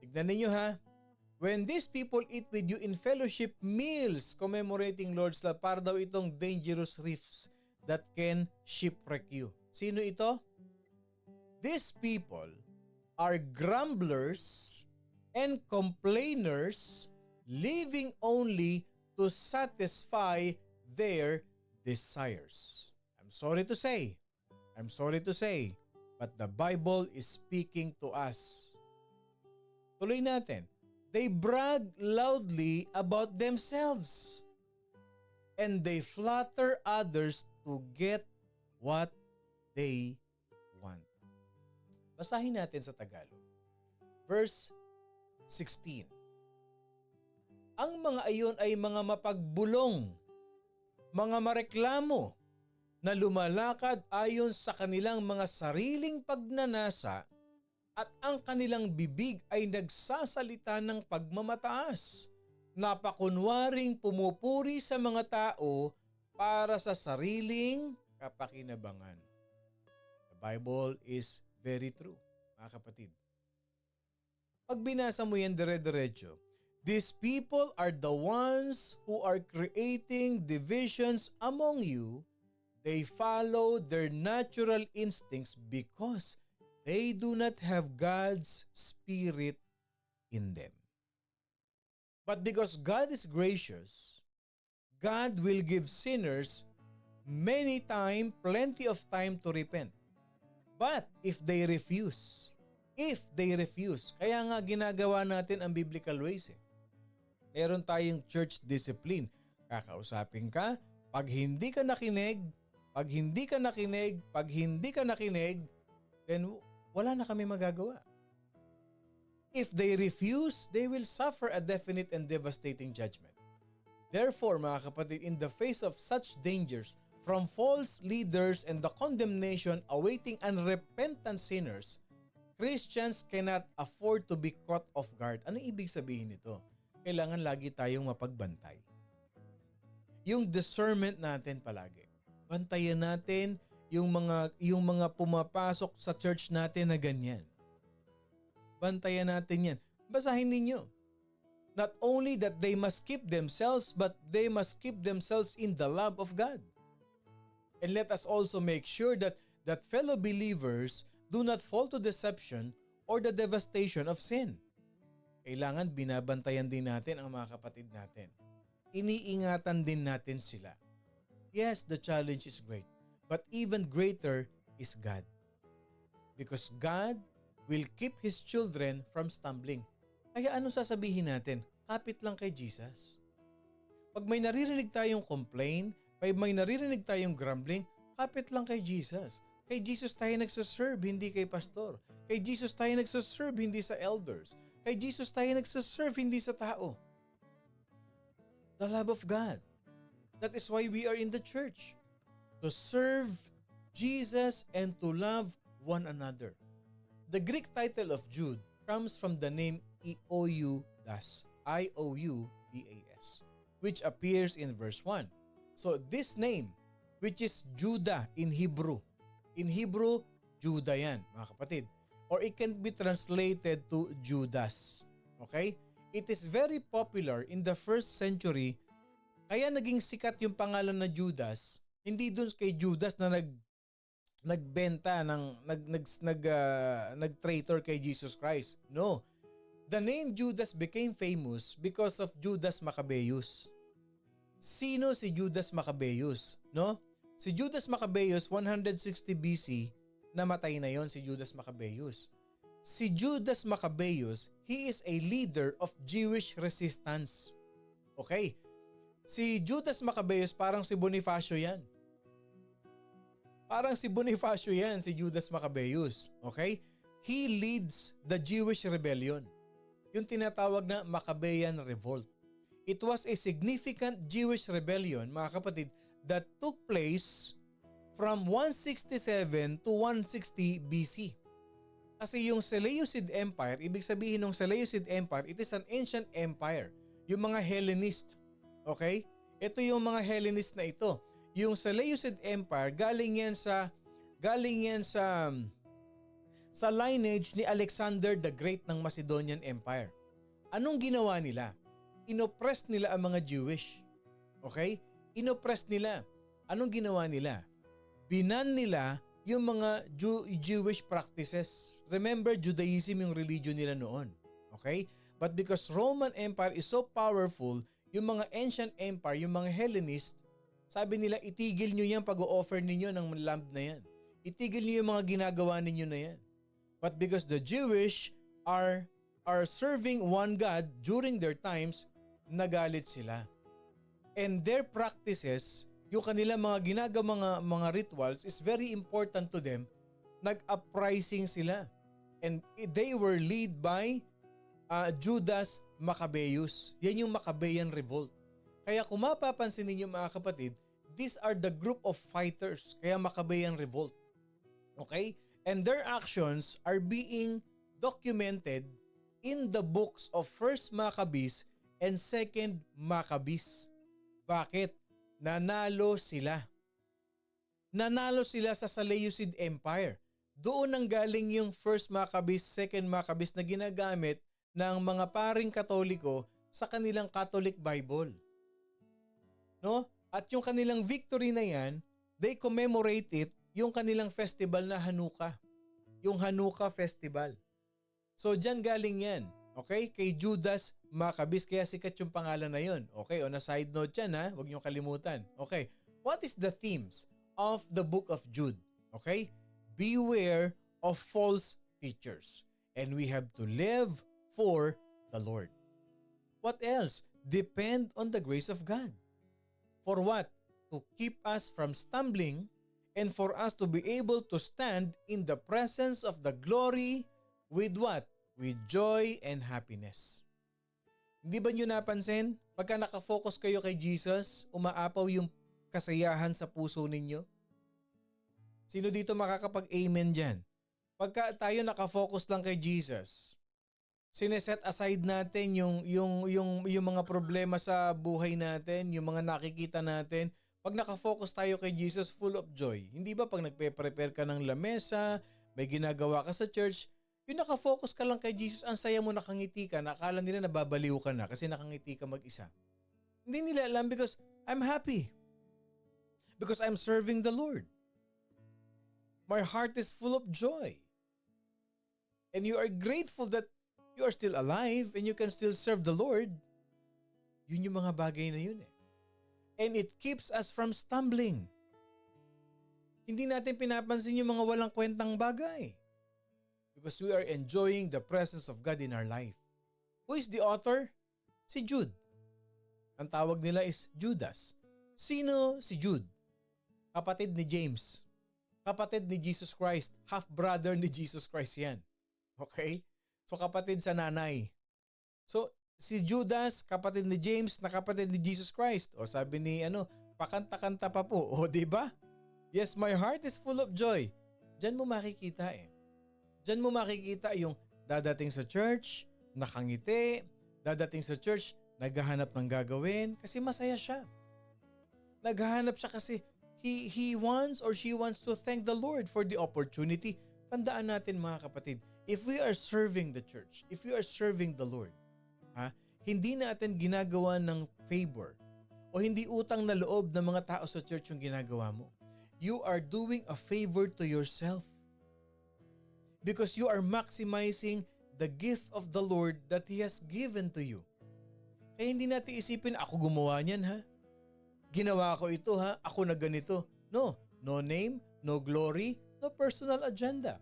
Tignan ninyo ha. When these people eat with you in fellowship meals commemorating Lord's love, para daw itong dangerous reefs that can shipwreck you. Sino ito? These people are grumblers and complainers, living only to satisfy their desires. I'm sorry to say, but the Bible is speaking to us. Tuloy natin. They brag loudly about themselves and they flatter others to get what they want. Basahin natin sa Tagalog. Verse 16. Ang mga ayon ay mga mapagbulong, mga mareklamo na lumalakad ayon sa kanilang mga sariling pagnanasa at ang kanilang bibig ay nagsasalita ng pagmamataas, napakunwaring pumupuri sa mga tao para sa sariling kapakinabangan. The Bible is very true, mga kapatid. Pag binasa mo yan dire-diretso, these people are the ones who are creating divisions among you. They follow their natural instincts because they do not have God's Spirit in them. But because God is gracious, God will give sinners plenty of time to repent. But if they refuse, kaya nga ginagawa natin ang biblical ways eh. Meron tayong church discipline. Kakausapin ka, pag hindi ka nakinig, then wala na kami magagawa. If they refuse, they will suffer a definite and devastating judgment. Therefore, mga kapatid, in the face of such dangers from false leaders and the condemnation awaiting unrepentant sinners, Christians cannot afford to be caught off guard. Ano ibig sabihin nito? Kailangan lagi tayong mapagbantay. Yung discernment natin palagi. Bantayan natin yung mga pumapasok sa church natin na ganyan. Bantayan natin yan. Basahin ninyo. Not only that they must keep themselves, but they must keep themselves in the love of God. And let us also make sure that fellow believers do not fall to deception or the devastation of sin. Kailangan binabantayan din natin ang mga kapatid natin. Iniingatan din natin sila. Yes, the challenge is great. But even greater is God. Because God will keep His children from stumbling. Kaya ano sasabihin natin? Kapit lang kay Jesus. Pag may naririnig tayong complain, pag may naririnig tayong grumbling, kapit lang kay Jesus. Kay Jesus tayo nagsaserve, hindi kay pastor. Kay Jesus tayo nagsaserve, hindi sa elders. Kay Jesus tayo nagsaserve, hindi sa tao. The love of God. That is why we are in the church. To serve Jesus and to love one another. The Greek title of Jude comes from the name Ioudas, I-O-U-D-A-S, which appears in verse 1. So this name, which is Judah in Hebrew, Judah yan, mga kapatid. Or it can be translated to Judas. Okay? It is very popular in the first century. Kaya naging sikat yung pangalan na Judas, hindi dun kay Judas na nagbenta nag-traitor kay Jesus Christ. No. The name Judas became famous because of Judas Maccabeus. Sino si Judas Maccabeus? No? Si Judas Maccabeus 160 BC, namatay na yon si Judas Maccabeus. Si Judas Maccabeus, he is a leader of Jewish resistance. Okay? Si Judas Maccabeus parang si Bonifacio yan. Parang si Bonifacio yan, si Judas Maccabeus. Okay? He leads the Jewish rebellion. Yung tinatawag na Maccabean Revolt. It was a significant Jewish rebellion, mga kapatid, that took place from 167 to 160 BC. Kasi yung Seleucid Empire, ibig sabihin ng Seleucid Empire, it is an ancient empire. Yung mga Hellenist. Okay? Ito yung mga Hellenist na ito. Yung Seleucid Empire, galing yan sa lineage ni Alexander the Great ng Macedonian Empire. Anong ginawa nila? Inoppress nila ang mga Jewish. Okay? Inoppress nila. Anong ginawa nila? Binan nila yung mga Jewish practices. Remember, Judaism yung religion nila noon. Okay? But because Roman Empire is so powerful, yung mga ancient empire, yung mga Hellenist, sabi nila, itigil nyo yan pag-o-offer ninyo ng land na yan. Itigil nyo yung mga ginagawa ninyo na yan. But because the Jewish are serving one God during their times, nagalit sila. And their practices, yung kanilang mga ginagawa mga rituals is very important to them. Nag-uprising sila. And they were led by Judas Maccabeus. Yan yung Maccabean Revolt. Kaya kung mapapansin ninyo mga kapatid, these are the group of fighters. Kaya Maccabean Revolt. Okay? And their actions are being documented in the books of 1 Maccabees and 2 Maccabees. Bakit? Nanalo sila. Nanalo sila sa Seleucid Empire. Doon ang galing yung 1 Maccabees, 2 Maccabees na ginagamit ng mga paring Katoliko sa kanilang Catholic Bible. No? At yung kanilang victory na yan, they commemorate it yung kanilang festival na Hanukkah. Yung Hanukkah Festival. So dyan galing yan. Okay? Kay Judas Maccabeus. Kaya sikat yung pangalan na yun. Okay? On a side note yan ha. Huwag niyong kalimutan. Okay. What is the themes of the book of Jude? Okay? Beware of false teachers. And we have to live for the Lord. What else? Depend on the grace of God. For what? To keep us from stumbling and for us to be able to stand in the presence of the glory with what? With joy and happiness. Hindi ba nyo napansin? Pagka nakafocus kayo kay Jesus, umaapaw yung kasayahan sa puso ninyo? Sino dito makakapag-amen dyan? Pagka tayo nakafocus lang kay Jesus, sineset aside natin yung mga problema sa buhay natin, yung mga nakikita natin. Pag nakafocus tayo kay Jesus, full of joy. Hindi ba pag nagpe-prepare ka ng lamesa, may ginagawa ka sa church, yung nakafocus ka lang kay Jesus, ang saya mo, nakangiti ka, nakakala nila nababaliw ka na kasi nakangiti ka mag-isa. Hindi nila alam because I'm happy. Because I'm serving the Lord. My heart is full of joy. And you are grateful that you are still alive and you can still serve the Lord. Yun yung mga bagay na yun eh. And it keeps us from stumbling. Hindi natin pinapansin yung mga walang kwentang bagay. Because we are enjoying the presence of God in our life. Who is the author? Si Jude. Ang tawag nila is Judas. Sino si Jude? Kapatid ni James. Kapatid ni Jesus Christ. Half-brother ni Jesus Christ yan. Okay? So kapatid sa nanay. So si Judas, kapatid ni James, na kapatid ni Jesus Christ. O sabi ni pakanta-kanta pa po. O di ba? Yes, my heart is full of joy. Diyan mo makikita eh. Diyan mo makikita yung dadating sa church, nakangiti, dadating sa church, naghahanap ng gagawin kasi masaya siya. Naghahanap siya kasi he wants or she wants to thank the Lord for the opportunity. Tandaan natin mga kapatid, if we are serving the church, if we are serving the Lord, hindi natin ginagawa ng favor o hindi utang na loob ng mga tao sa church yung ginagawa mo. You are doing a favor to yourself because you are maximizing the gift of the Lord that He has given to you. Kaya hindi natin isipin, ako gumawa niyan ha. Ginawa ko ito ha, ako na ganito. No name, no glory, no personal agenda.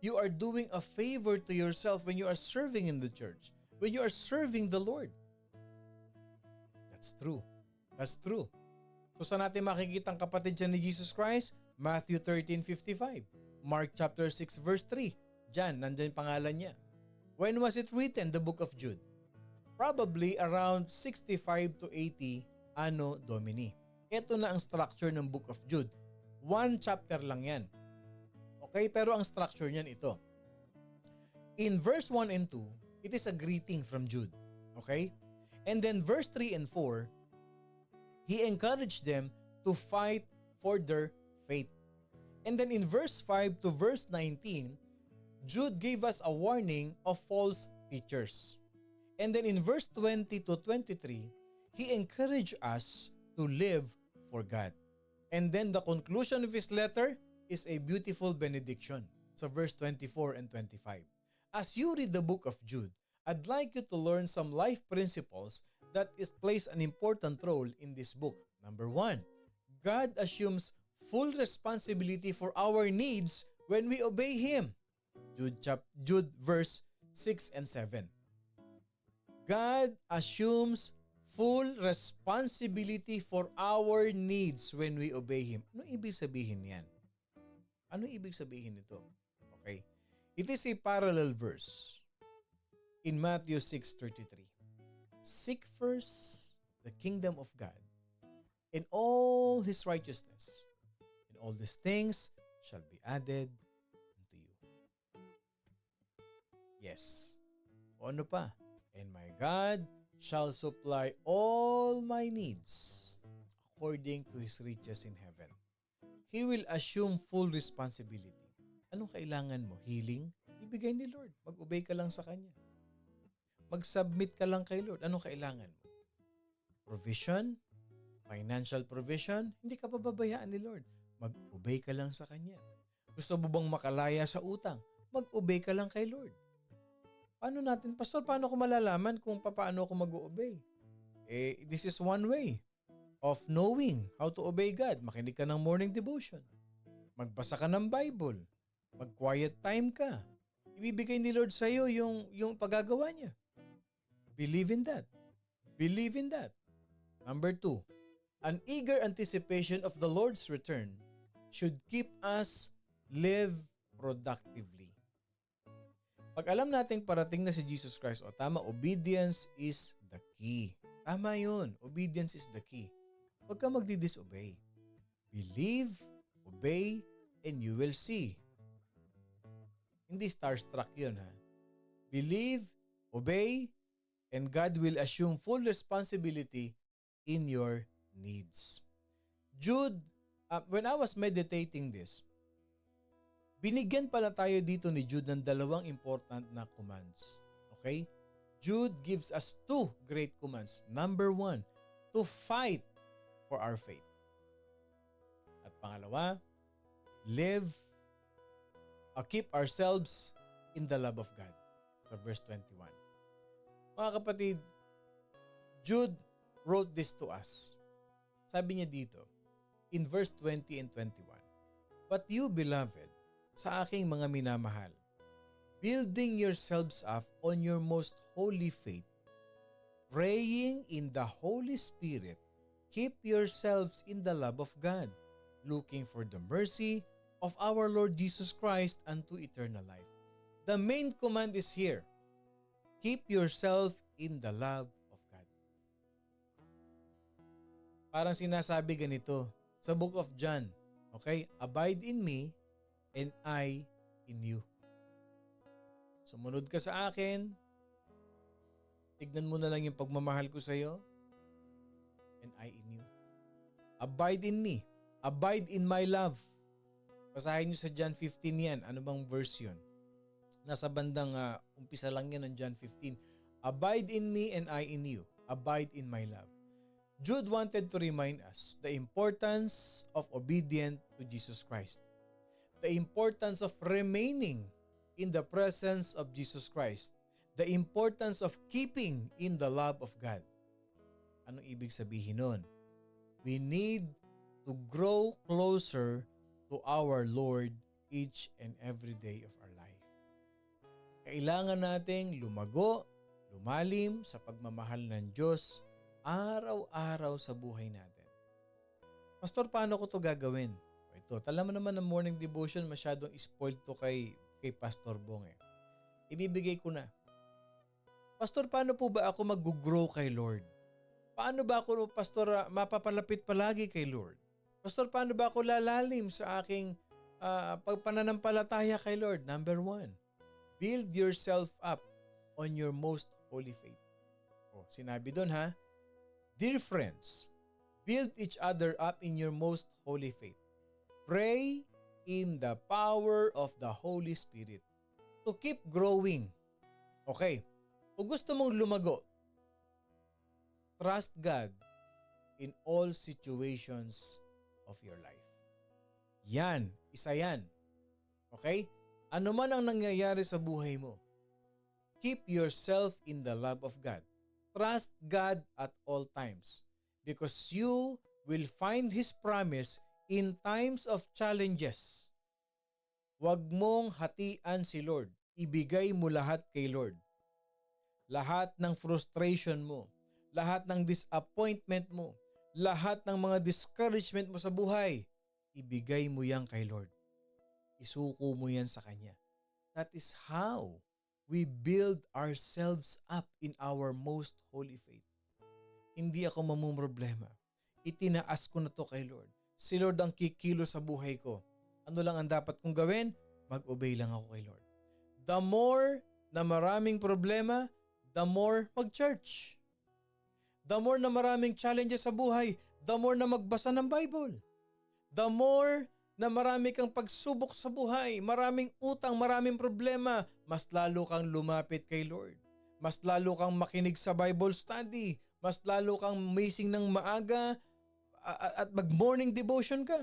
You are doing a favor to yourself when you are serving in the church, when you are serving the Lord. That's true. That's true. So saan natin makikita ang kapatid siya ni Jesus Christ? Matthew 13:55, Mark chapter 6 verse 3. Diyan, nandyan yung pangalan niya. When was it written, the book of Jude? Probably around 65 to 80 Anno Domini. Ito na ang structure ng Book of Jude. One chapter lang yan. Okay, pero ang structure niyan ito. In verse 1 and 2, it is a greeting from Jude. Okay? And then verse 3 and 4, he encouraged them to fight for their faith. And then in verse 5 to verse 19, Jude gave us a warning of false teachers. And then in verse 20 to 23, he encouraged us to live for God. And then the conclusion of his letter is a beautiful benediction. So verse 24 and 25. As you read the book of Jude, I'd like you to learn some life principles that plays an important role in this book. Number 1, God assumes full responsibility for our needs when we obey Him. Jude verse 6 and 7. God assumes full responsibility for our needs when we obey Him. Ano ibig sabihin yan? Ano ibig sabihin nito? Okay. It is a parallel verse in Matthew 6:33. Seek first the kingdom of God and all His righteousness, and all these things shall be added unto you. Yes. O ano pa? And my God shall supply all my needs according to His riches in heaven. He will assume full responsibility. Anong kailangan mo? Healing? Ibigay ni Lord. Mag-obey ka lang sa Kanya. Mag-submit ka lang kay Lord. Anong kailangan mo? Provision? Financial provision? Hindi ka pababayaan ni Lord. Mag-obey ka lang sa Kanya. Gusto mo bang makalaya sa utang? Mag-obey ka lang kay Lord. Paano natin, Pastor, paano ko malalaman kung paano ako mag-obey? This is one way of knowing how to obey God. Makinig ka ng morning devotion. Magbasa ka ng Bible. Mag-quiet time ka. Ibibigay ni Lord sa iyo yung paggagawa niya. Believe in that. Believe in that. Number 2, an eager anticipation of the Lord's return should keep us live productively. Pag alam nating parating na si Jesus Christ, tama, obedience is the key. Tama yun. Obedience is the key. Huwag ka magdi-disobey. Believe, obey, and you will see. Hindi starstruck yun ha. Believe, obey, and God will assume full responsibility in your needs. Jude, when I was meditating this, binigyan pala tayo dito ni Jude ng dalawang important na commands. Okay? Jude gives us 2 great commands. Number 1, to fight for our faith. At pangalawa, keep ourselves in the love of God. Sa verse 21. Mga kapatid, Jude wrote this to us. Sabi niya dito, in verse 20 and 21, but you, beloved, sa aking mga minamahal, building yourselves up on your most holy faith, praying in the Holy Spirit, keep yourselves in the love of God, looking for the mercy of our Lord Jesus Christ unto eternal life. The main command is here. Keep yourself in the love of God. Parang sinasabi ganito sa book of John. Okay? Abide in me and I in you. Sumunod ka sa akin. Tignan mo na lang yung pagmamahal ko sa iyo. And I in you. Abide in me. Abide in my love. Basahin niyo sa John 15 yan. Ano bang verse yun? Nasa bandang umpisa lang yan ng John 15. Abide in me and I in you. Abide in my love. Jude wanted to remind us the importance of obedience to Jesus Christ. The importance of remaining in the presence of Jesus Christ. The importance of keeping in the love of God. Anong ibig sabihin nun? We need to grow closer to our Lord each and every day of our life. Kailangan nating lumago, lumalim sa pagmamahal ng Diyos araw-araw sa buhay natin. Pastor, paano ko to gagawin? Ito, alam mo naman ng morning devotion, masyadong spoiled to kay Pastor Bong eh. Ibibigay ko na. Pastor, paano po ba ako mag-grow kay Lord? Paano ba ako, Pastor, mapapalapit palagi kay Lord? Pastor, paano ba ako lalalim sa aking pagpananampalataya kay Lord? Number 1, build yourself up on your most holy faith. Oh, sinabi doon ha, dear friends, build each other up in your most holy faith. Pray in the power of the Holy Spirit to keep growing. Okay, kung gusto mong lumago, trust God in all situations of your life. Yan, isa yan. Okay? Ano man ang nangyayari sa buhay mo, keep yourself in the love of God. Trust God at all times because you will find His promise in times of challenges. Huwag mong hatian si Lord. Ibigay mo lahat kay Lord. Lahat ng frustration mo, lahat ng disappointment mo, lahat ng mga discouragement mo sa buhay, ibigay mo yan kay Lord. Isuko mo yan sa Kanya. That is how we build ourselves up in our most holy faith. Hindi ako mamumroblema. Itinaas ko na to kay Lord. Si Lord ang kikilo sa buhay ko. Ano lang ang dapat kong gawin? Mag-obey lang ako kay Lord. The more na maraming problema, the more mag-church. The more na maraming challenges sa buhay, the more na magbasa ng Bible. The more na marami kang pagsubok sa buhay, maraming utang, maraming problema, mas lalo kang lumapit kay Lord. Mas lalo kang makinig sa Bible study. Mas lalo kang mising ng maaga at mag-morning devotion ka.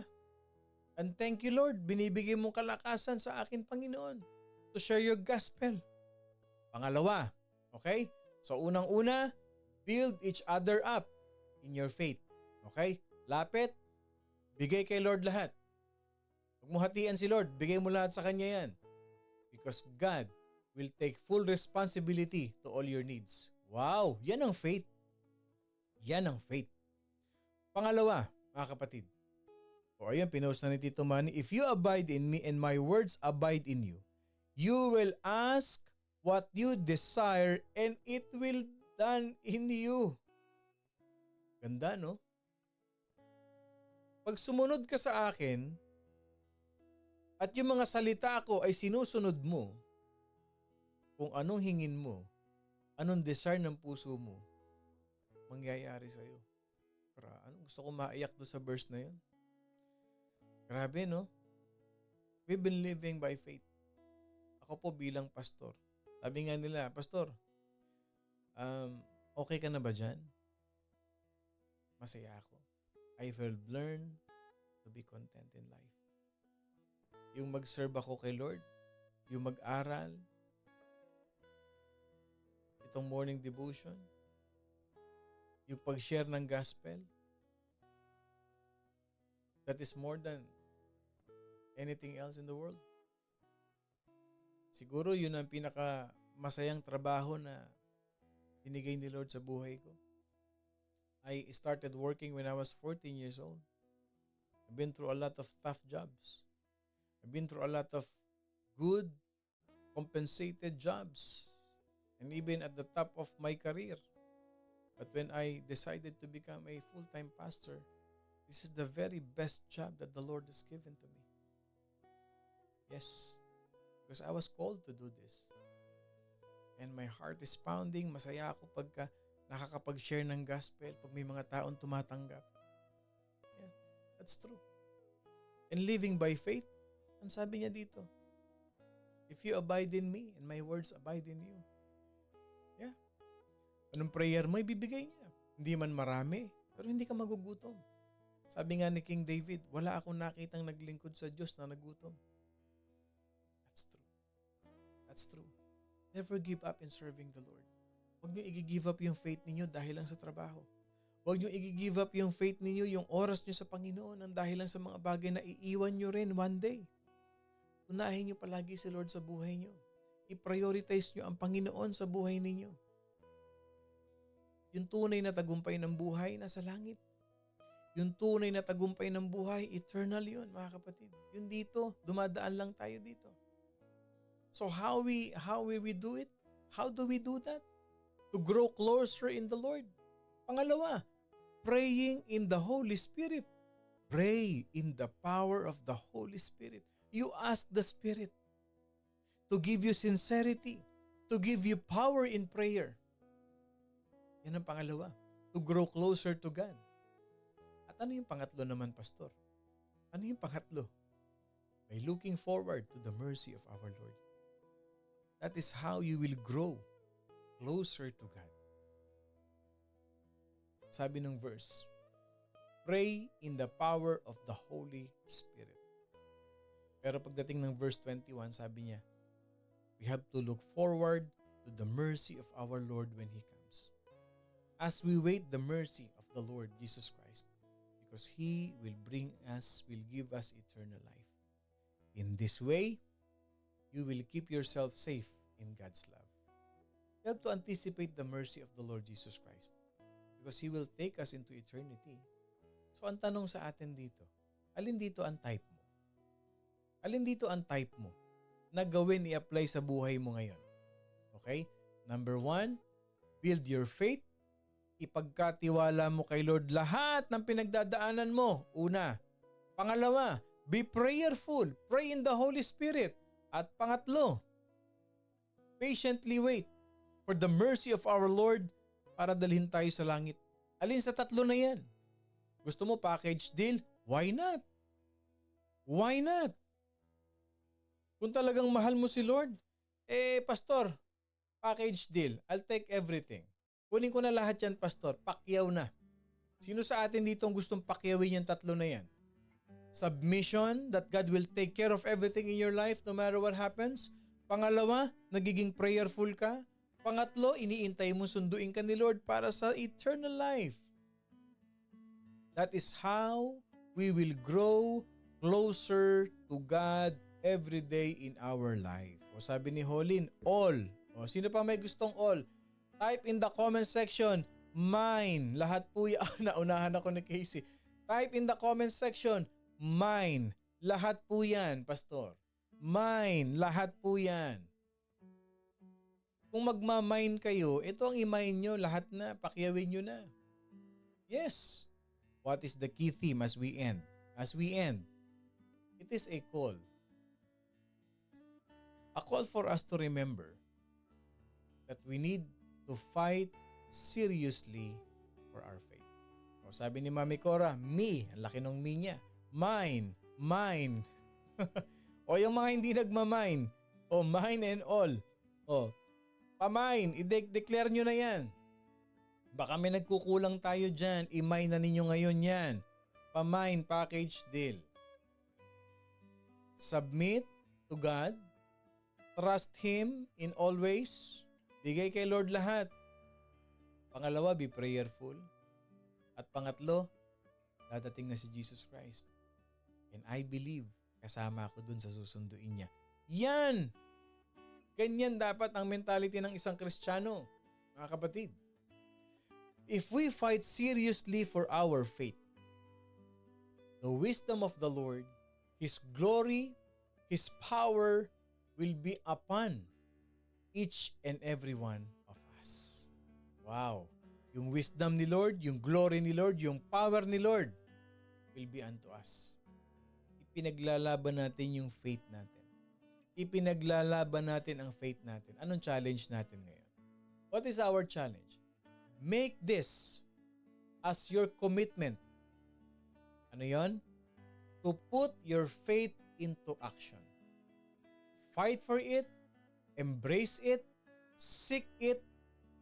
And thank you Lord, binibigay mong kalakasan sa akin Panginoon to share your gospel. Pangalawa, okay? So unang-una, build each other up in your faith. Okay? Lapit, bigay kay Lord lahat. Huwag mo hatian si Lord, bigay mo lahat sa Kanya yan. Because God will take full responsibility to all your needs. Wow, yan ang faith. Yan ang faith. Pangalawa, mga kapatid. O ayun, pinost na ni Tito Manny, if you abide in me and my words abide in you, you will ask what you desire and it will done in you. Ganda, no? Pag sumunod ka sa akin at yung mga salita ko ay sinusunod mo, kung anong hingin mo, anong desire ng puso mo, mangyayari sa'yo. Anong gusto ko maiyak doon sa verse na yun? Grabe, no? We've been living by faith. Ako po bilang pastor. Sabi nga nila, Pastor, okay ka na ba dyan? Masaya ako. I will learn to be content in life. Yung mag-serve ako kay Lord, yung mag-aral, itong morning devotion, yung pag-share ng gospel, that is more than anything else in the world. Siguro yun ang pinaka masayang trabaho na binigay ni Lord sa buhay ko. I started working when I was 14 years old. I've been through a lot of tough jobs. I've been through a lot of good, compensated jobs. and even at the top of my career. But when I decided to become a full-time pastor, this is the very best job that the Lord has given to me. Yes, because I was called to do this. And my heart is pounding. Masaya ako pagka nakakapag-share ng gospel, pag may mga taong tumatanggap. Yeah, that's true. And living by faith, ang sabi niya dito, if you abide in me and my words abide in you. Yeah. Anong prayer mo, ibibigay niya. Hindi man marami, pero hindi ka magugutom. Sabi nga ni King David, wala akong nakitang naglingkod sa Diyos na nagutom. That's true. That's true. Never give up in serving the Lord. Huwag niyo i-give up yung faith ninyo dahil lang sa trabaho. Huwag niyo i-give up yung faith ninyo, yung oras niyo sa Panginoon ang dahil lang sa mga bagay na iiwan niyo rin one day. Unahin niyo palagi si Lord sa buhay niyo. I-prioritize niyo ang Panginoon sa buhay ninyo. Yung tunay na tagumpay ng buhay nasa langit. Yung tunay na tagumpay ng buhay, eternal yun, mga kapatid. Yun dito, dumadaan lang tayo dito. So how will we do it? How do we do that? To grow closer in the Lord. Pangalawa, praying in the Holy Spirit. Pray in the power of the Holy Spirit. You ask the Spirit to give you sincerity, to give you power in prayer. Yan ang pangalawa. To grow closer to God. At ano yung pangatlo naman, Pastor? Ano yung pangatlo? By looking forward to the mercy of our Lord. That is how you will grow closer to God. Sabi ng verse, pray in the power of the Holy Spirit. Pero pagdating ng verse 21, sabi niya, we have to look forward to the mercy of our Lord when He comes. As we wait the mercy of the Lord Jesus Christ, because He will give us eternal life. In this way, you will keep yourself safe in God's love. You have to anticipate the mercy of the Lord Jesus Christ because He will take us into eternity. So ang tanong sa atin dito, alin dito ang type mo? Alin dito ang type mo na gawin i-apply sa buhay mo ngayon? Okay? Number 1, build your faith. Ipagkatiwala mo kay Lord lahat ng pinagdadaanan mo. Una. Pangalawa, be prayerful. Pray in the Holy Spirit. At pangatlo, patiently wait for the mercy of our Lord para dalhin tayo sa langit. Alin sa tatlo na yan? Gusto mo package deal? Why not? Why not? Kung talagang mahal mo si Lord, Pastor, package deal. I'll take everything. Kunin ko na lahat yan, Pastor. Pakyaw na. Sino sa atin dito ang gustong pakyawin yung tatlo na yan? Submission, that God will take care of everything in your life no matter what happens. Pangalawa, nagiging prayerful ka. Pangatlo, iniintay mo sunduin ka ni Lord para sa eternal life. That is how we will grow closer to God every day in our life. O sabi ni Holin, all. O sino pa may gustong all? Type in the comment section, mine. Lahat po yan. Naunahan ako ni Casey. Type in the comment section, mine. Lahat po yan, Pastor. Mine. Lahat po yan. Kung magmamine kayo, ito ang i-mine nyo. Lahat na. Pakyawin nyo na. Yes. What is the key theme as we end? As we end, it is a call. A call for us to remember that we need to fight seriously for our faith. O sabi ni Mami Cora, me, ang laki ng me niya. Mine, mine. O yung mga hindi nagmamine, o mine and all. O, pamine, i-declare nyo na yan. Baka may nagkukulang tayo dyan, i-mine na ninyo ngayon yan. Pamine package deal. Submit to God. Trust Him in all ways. Bigay kay Lord lahat. Pangalawa, be prayerful. At pangatlo, dadating na si Jesus Christ. And I believe, kasama ako dun sa susunduin niya. Yan! Ganyan dapat ang mentality ng isang Kristiyano, mga kapatid. If we fight seriously for our faith, the wisdom of the Lord, His glory, His power will be upon each and every one us. Wow. Yung wisdom ni Lord, yung glory ni Lord, yung power ni Lord will be unto us. Ipinaglalaban natin yung faith natin. Ipinaglalaban natin ang faith natin. Anong challenge natin ngayon? What is our challenge? Make this as your commitment. Ano yon? To put your faith into action. Fight for it, embrace it, seek it,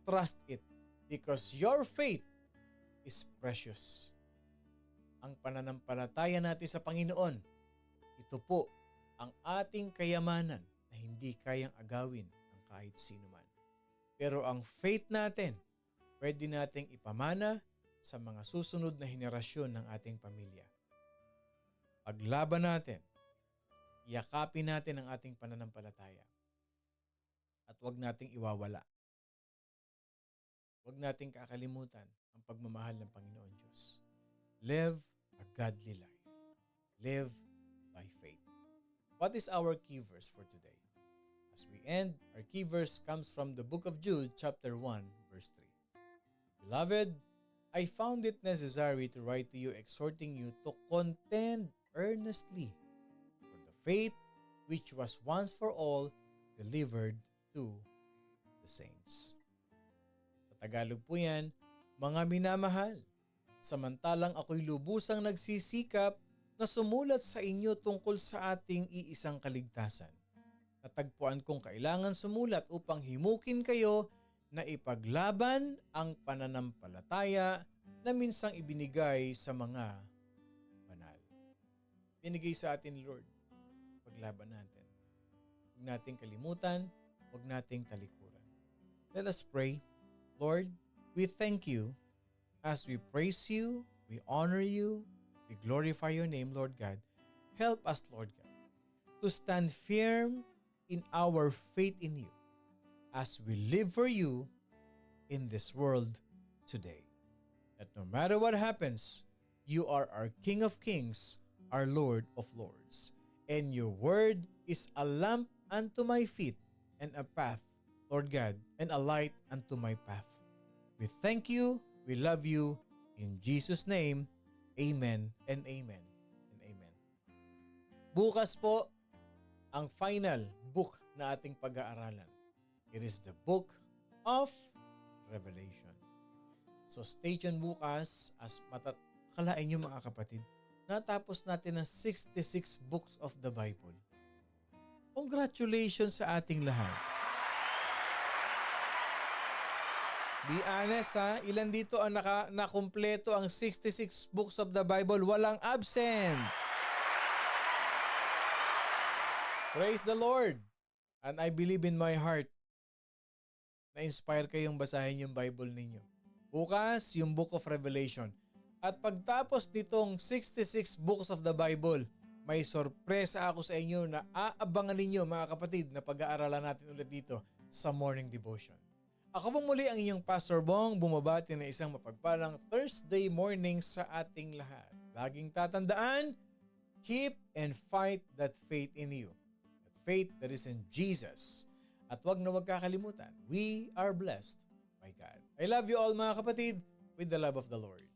trust it. Because your faith is precious. Ang pananampalataya natin sa Panginoon, ito po ang ating kayamanan na hindi kayang agawin ng kahit sino man. Pero ang faith natin, pwede nating ipamana sa mga susunod na henerasyon ng ating pamilya. Paglaban natin, yakapin natin ang ating pananampalataya. At huwag nating iwawala. Huwag nating kakalimutan ang pagmamahal ng Panginoon Diyos. Live a godly life. Live by faith. What is our key verse for today? As we end, our key verse comes from the book of Jude, chapter 1, verse 3. Beloved, I found it necessary to write to you exhorting you to contend earnestly for the faith which was once for all delivered to the saints. Sa Tagalog po yan, mga minamahal, samantalang ako'y lubusang nagsisikap na sumulat sa inyo tungkol sa ating iisang kaligtasan. Natagpuan kong kailangan sumulat upang himukin kayo na ipaglaban ang pananampalataya na minsang ibinigay sa mga banal. Binigay sa atin, Lord, paglaban natin. Huwag nating kalimutan, huwag nating talikuran. Let us pray. Lord, we thank you as we praise you, we honor you, we glorify your name, Lord God. Help us, Lord God, to stand firm in our faith in you as we live for you in this world today. That no matter what happens, you are our King of Kings, our Lord of Lords. And your word is a lamp unto my feet and a path, Lord God, and a light unto my path. We thank you, we love you, in Jesus' name, amen and amen and amen. Bukas po, ang final book na ating pag-aaralan. It is the book of Revelation. So stay tuned bukas as kalain nyo mga kapatid. Natapos natin ang 66 books of the Bible. Congratulations sa ating lahat. Be honest ha, ilan dito ang nakumpleto ang 66 books of the Bible? Walang absent. Praise the Lord. And I believe in my heart na-inspire kayong basahin yung Bible ninyo. Bukas, yung Book of Revelation. At pagtapos nitong 66 books of the Bible, may sorpresa ako sa inyo na aabangan ninyo mga kapatid na pag-aaralan natin ulit dito sa Morning Devotion. Ako pong muli ang inyong Pastor Bong, bumabati na isang mapagpalang Thursday morning sa ating lahat. Laging tatandaan, keep and fight that faith in you. That faith that is in Jesus. At wag na wag kakalimutan, we are blessed by God. I love you all mga kapatid with the love of the Lord.